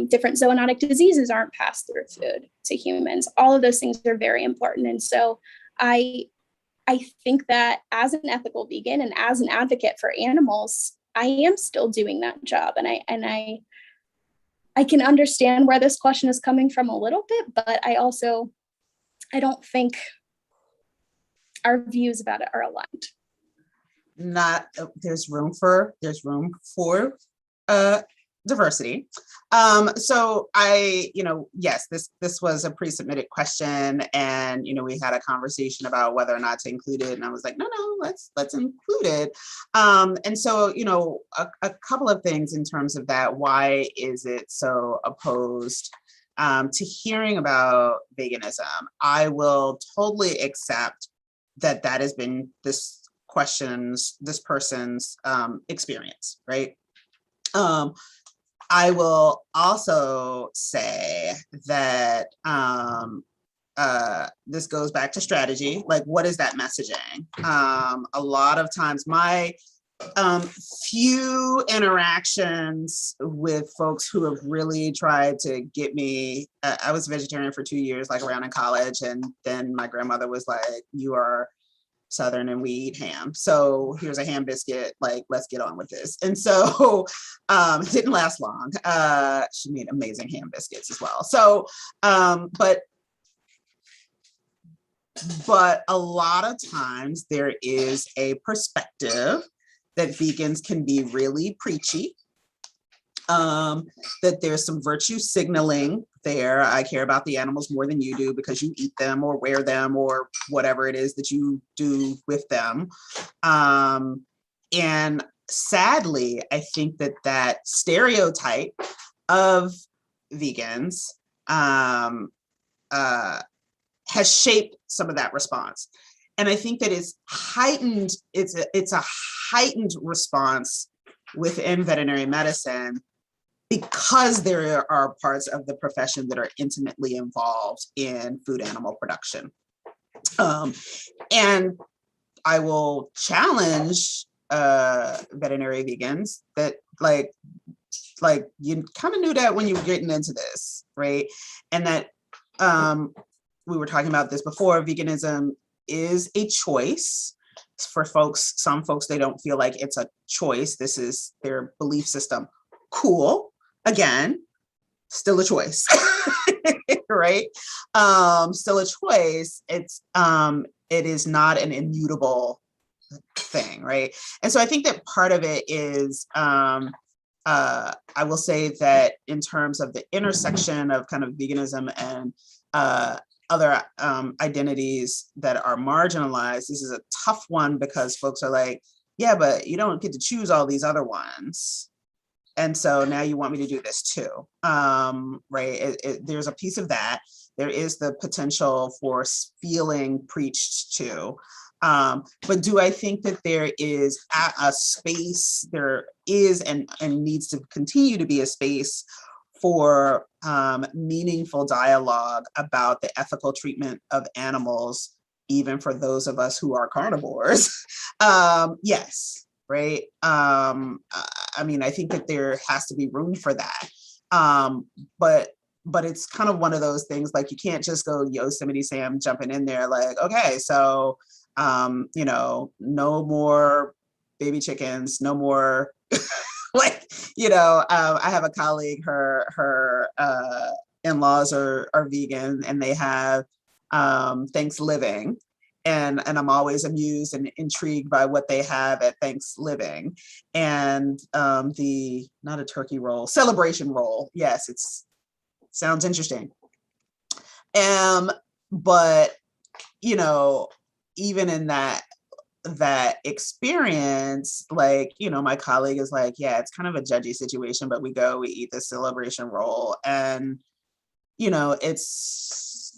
[SPEAKER 2] different zoonotic diseases aren't passed through food to humans. All of those things are very important. And so I think that as an ethical vegan and as an advocate for animals, I am still doing that job. And I can understand where this question is coming from a little bit, but I don't think our views about it are aligned.
[SPEAKER 3] There's room for diversity. So yes, this was a pre-submitted question, and we had a conversation about whether or not to include it, and I was like, no, let's include it. And so a couple of things in terms of that. Why is it so opposed to hearing about veganism? I will totally accept that has been this person's experience, right? I will also say that this goes back to strategy. Like, what is that messaging? A lot of times my few interactions with folks who have really tried to get me, I was vegetarian for 2 years, like around in college. And then my grandmother was like, you are Southern and we eat ham, so here's a ham biscuit, like, let's get on with this. And so it didn't last long. She made amazing ham biscuits as well. So but a lot of times there is a perspective that vegans can be really preachy, that there's some virtue signaling there. I care about the animals more than you do because you eat them or wear them or whatever it is that you do with them. And sadly, I think that stereotype of vegans has shaped some of that response. And I think that it's heightened, it's a heightened response within veterinary medicine because there are parts of the profession that are intimately involved in food animal production. And I will challenge veterinary vegans that like you kind of knew that when you were getting into this, right? And that we were talking about this before, veganism is a choice for folks. Some folks, they don't feel like it's a choice. This is their belief system. Cool. Again, still a choice, right? Still a choice. It is not an immutable thing, right? And so I think that part of it is, I will say that in terms of the intersection of kind of veganism and other identities that are marginalized, this is a tough one because folks are like, yeah, but you don't get to choose all these other ones. And so now you want me to do this too, right? There's a piece of that. There is the potential for feeling preached to. But do I think that there is a space, there is and needs to continue to be a space for meaningful dialogue about the ethical treatment of animals, even for those of us who are carnivores? Yes, right? I mean, I think that there has to be room for that. But it's kind of one of those things, like you can't just go Yosemite Sam jumping in there like, okay, so you know, no more baby chickens, no more like, you know, I have a colleague, her in-laws are vegan and they have Thanksgiving. And I'm always amused and intrigued by what they have at Thanksgiving. And not a turkey roll, celebration roll. Yes, sounds interesting. But, you know, even in that experience, like, you know, my colleague is like, yeah, it's kind of a judgy situation, but we eat the celebration roll. And, you know, it's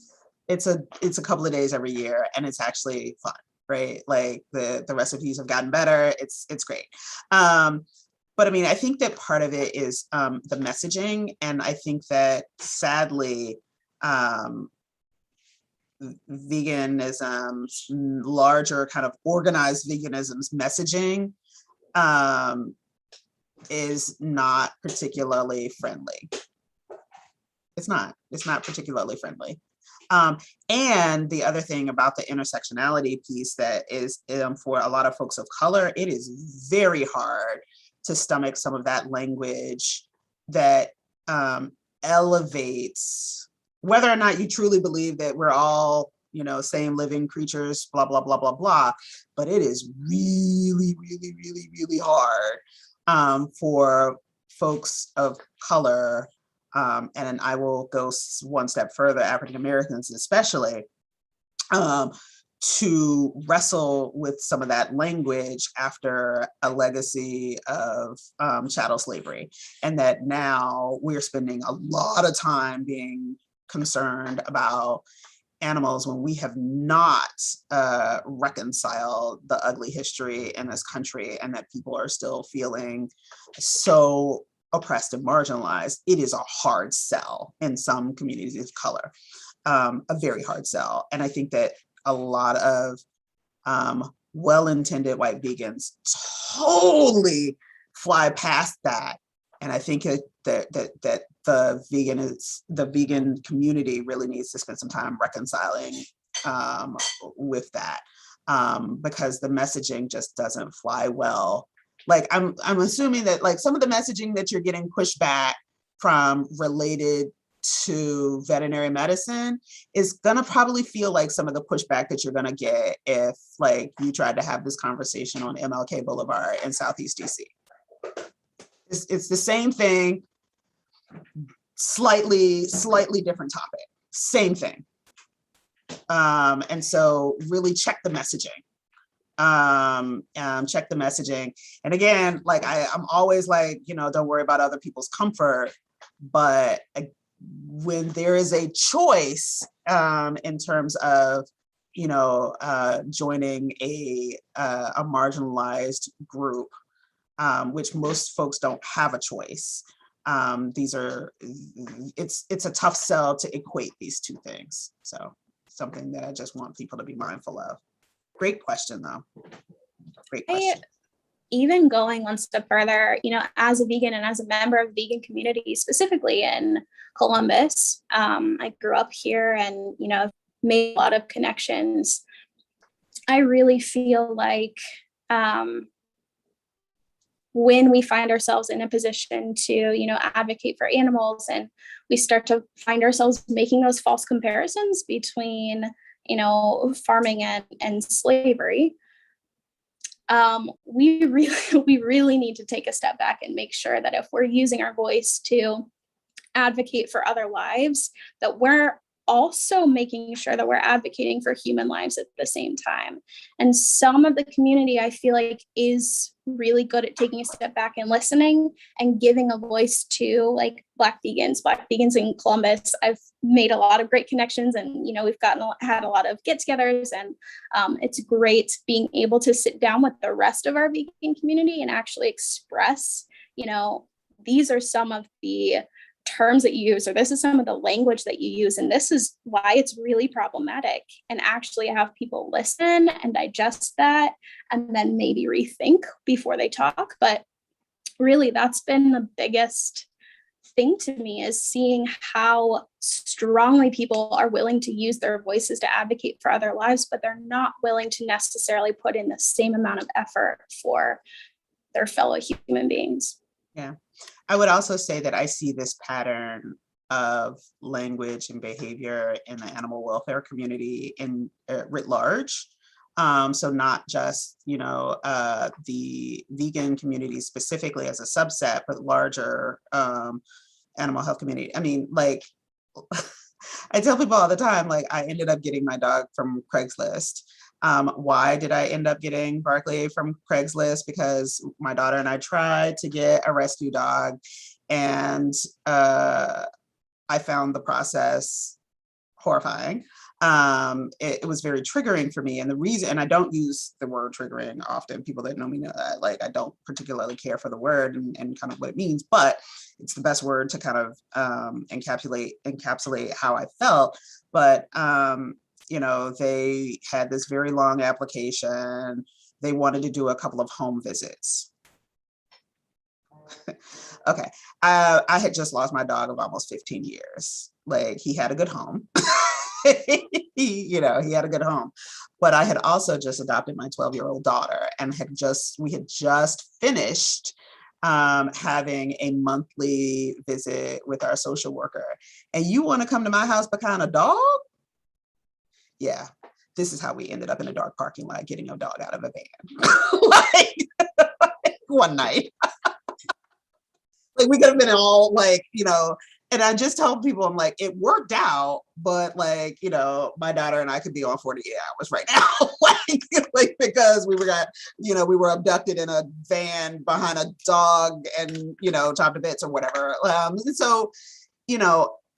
[SPEAKER 3] a couple of days every year and it's actually fun, right? Like the recipes have gotten better. It's great. But I mean, I think that part of it is the messaging. And I think that sadly, veganism's larger kind of organized veganism's messaging is not particularly friendly. It's not particularly friendly. And the other thing about the intersectionality piece that is for a lot of folks of color, it is very hard to stomach some of that language that elevates, whether or not you truly believe that we're all, you know, same living creatures, blah, blah, blah, blah, blah. But it is really, really, really, really hard for folks of color, and I will go one step further, African Americans especially, to wrestle with some of that language after a legacy of chattel slavery. And that now we're spending a lot of time being concerned about animals when we have not reconciled the ugly history in this country, and that people are still feeling so oppressed and marginalized. It is a hard sell in some communities of color, a very hard sell. And I think that a lot of well-intended white vegans totally fly past that. And I think that the vegan community really needs to spend some time reconciling with that, because the messaging just doesn't fly well. Like I'm assuming that like some of the messaging that you're getting pushed back from related to veterinary medicine is gonna probably feel like some of the pushback that you're gonna get if like you tried to have this conversation on MLK Boulevard in Southeast DC. It's the same thing, slightly different topic, same thing. And so really check the messaging. Check the messaging. And again, like I'm always like, you know, don't worry about other people's comfort, but when there is a choice in terms of, you know, joining a marginalized group, which most folks don't have a choice. It's a tough sell to equate these two things. So something that I just want people to be mindful of. Great question though. Great question.
[SPEAKER 2] Even going one step further, you know, as a vegan and as a member of the vegan community, specifically in Columbus, I grew up here and, you know, made a lot of connections. I really feel like when we find ourselves in a position to, you know, advocate for animals and we start to find ourselves making those false comparisons between, farming and slavery. We really need to take a step back and make sure that if we're using our voice to advocate for other lives, that we're also making sure that we're advocating for human lives at the same time. And some of the community, I feel like, is really good at taking a step back and listening and giving a voice to like Black vegans in Columbus. I've made a lot of great connections, and we've had a lot of get-togethers, and it's great being able to sit down with the rest of our vegan community and actually express, these are some of the terms that you use, or this is some of the language that you use, and this is why it's really problematic, and actually have people listen and digest that and then maybe rethink before they talk. But really, that's been the biggest thing to me, is seeing how strongly people are willing to use their voices to advocate for other lives, but they're not willing to necessarily put in the same amount of effort for their fellow human beings.
[SPEAKER 3] Yeah. I would also say that I see this pattern of language and behavior in the animal welfare community in writ large. So not just, the vegan community specifically as a subset, but larger animal health community. I mean, like, I tell people all the time, like, I ended up getting my dog from Craigslist. Why did I end up getting Barkley from Craigslist? Because my daughter and I tried to get a rescue dog, and I found the process horrifying. It was very triggering for me. And the reason, and I don't use the word triggering often, people that know me know that, like, I don't particularly care for the word and kind of what it means, but it's the best word to kind of encapsulate how I felt. But they had this very long application. They wanted to do a couple of home visits. Okay. I had just lost my dog of almost 15 years. Like, he had a good home. He had a good home. But I had also just adopted my 12-year-old daughter, and we had just finished having a monthly visit with our social worker. And you want to come to my house behind a dog? Yeah, this is how we ended up in a dark parking lot getting a dog out of a van. like one night. Like, we could have been all like, and I just told people, I'm like, it worked out, but like, my daughter and I could be on 48 hours right now. like because we were abducted in a van behind a dog and, chopped to bits or whatever.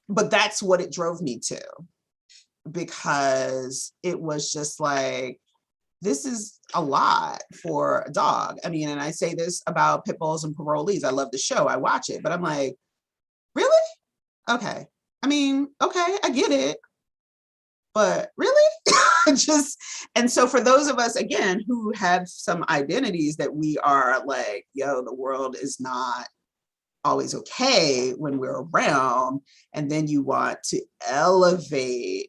[SPEAKER 3] But that's what it drove me to. Because it was just like, this is a lot for a dog. I mean, and I say this about pit bulls and parolees. I love the show, I watch it, but I'm like, really? Okay. I mean, okay, I get it, but really? And so for those of us, again, who have some identities that we are like, the world is not always okay when we're around, and then you want to elevate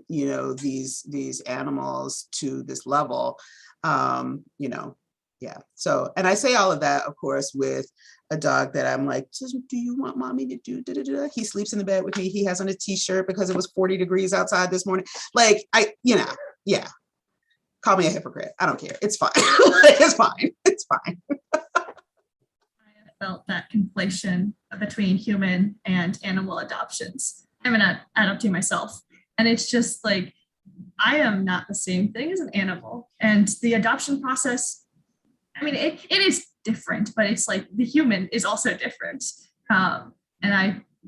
[SPEAKER 3] these animals to this level, yeah. So, and I say all of that, of course, with a dog that I'm like, do you want mommy to do da-da-da? He sleeps in the bed with me. He has on a t-shirt because it was 40 degrees outside this morning. Like, yeah. Call me a hypocrite. I don't care. It's fine. It's fine. It's fine.
[SPEAKER 1] I felt that conflation between human and animal adoptions. I'm an adoptee myself. And it's just like, I am not the same thing as an animal. And the adoption process, I mean, it is different, but it's like the human is also different. And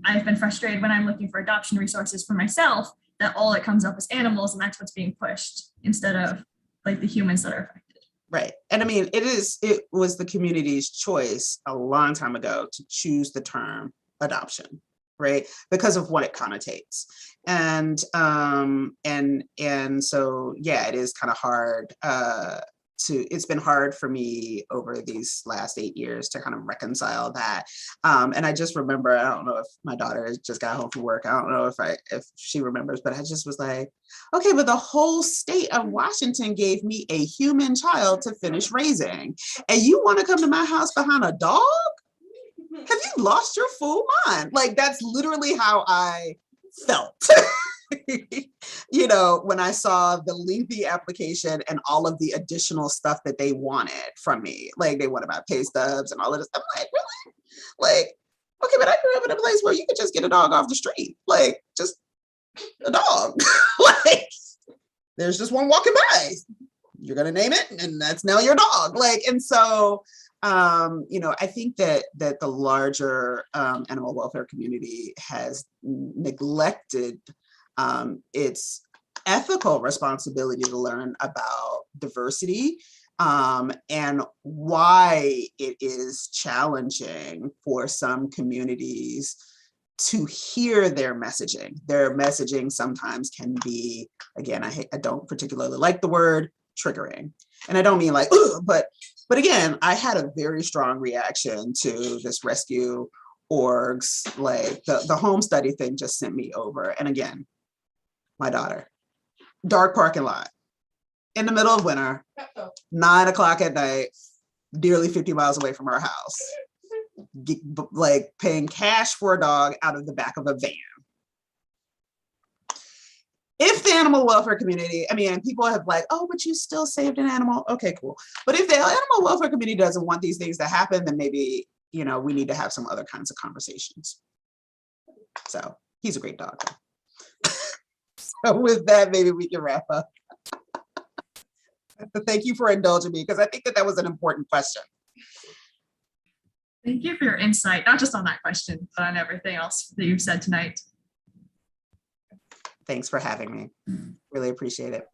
[SPEAKER 1] I've been frustrated when I'm looking for adoption resources for myself, that all that comes up is animals, and that's what's being pushed instead of like the humans that are affected.
[SPEAKER 3] Right. And I mean, it was the community's choice a long time ago to choose the term adoption, right? Because of what it connotates. And so, yeah, it is kind of hard it's been hard for me over these last 8 years to kind of reconcile that. And I just remember, I don't know if my daughter just got home from work. I don't know if she remembers, but I just was like, okay, but the whole state of Washington gave me a human child to finish raising. And you want to come to my house behind a dog? have you lost your full mind? Like, that's literally how I felt. You know, when I saw the lengthy application and all of the additional stuff that they wanted from me, like they wanted my pay stubs and all of this. I'm like, really? Like, okay, but I grew up in a place where you could just get a dog off the street, like just a dog. Like, there's just one walking by. You're gonna name it, and that's now your dog. Like, and so, you know, I think that the larger animal welfare community has neglected its ethical responsibility to learn about diversity, and why it is challenging for some communities to hear their messaging. Their messaging sometimes can be, again, I don't particularly like the word triggering. And I don't mean like, ugh, but again, I had a very strong reaction to this rescue orgs, like the home study thing just sent me over. And again, my daughter, dark parking lot in the middle of winter, 9 o'clock at night, nearly 50 miles away from our house, like paying cash for a dog out of the back of a van. If the animal welfare community, I mean, people have like, oh, but you still saved an animal. Okay, cool. But if the animal welfare community doesn't want these things to happen, then maybe, you know, we need to have some other kinds of conversations. So he's a great dog. So with that, maybe we can wrap up. Thank you for indulging me, because I think that was an important question.
[SPEAKER 1] Thank you for your insight, not just on that question, but on everything else that you've said tonight.
[SPEAKER 3] Thanks for having me. Really appreciate it.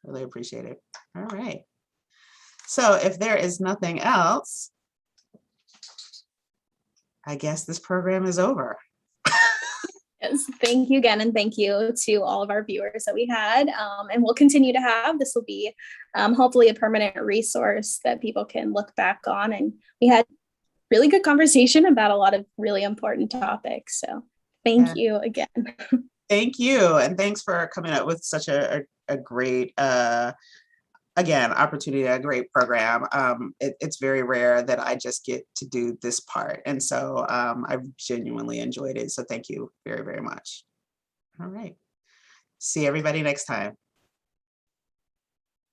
[SPEAKER 3] Really appreciate it. All right. So if there is nothing else, I guess this program is over.
[SPEAKER 2] Yes, thank you again, and thank you to all of our viewers that we had, and we'll continue to have. This will be hopefully a permanent resource that people can look back on, and we had really good conversation about a lot of really important topics. So thank you again.
[SPEAKER 3] Thank you, and thanks for coming up with such a great again, opportunity, a great program. It's very rare that I just get to do this part. And so I've genuinely enjoyed it. So thank you very, very much. All right. See everybody next time.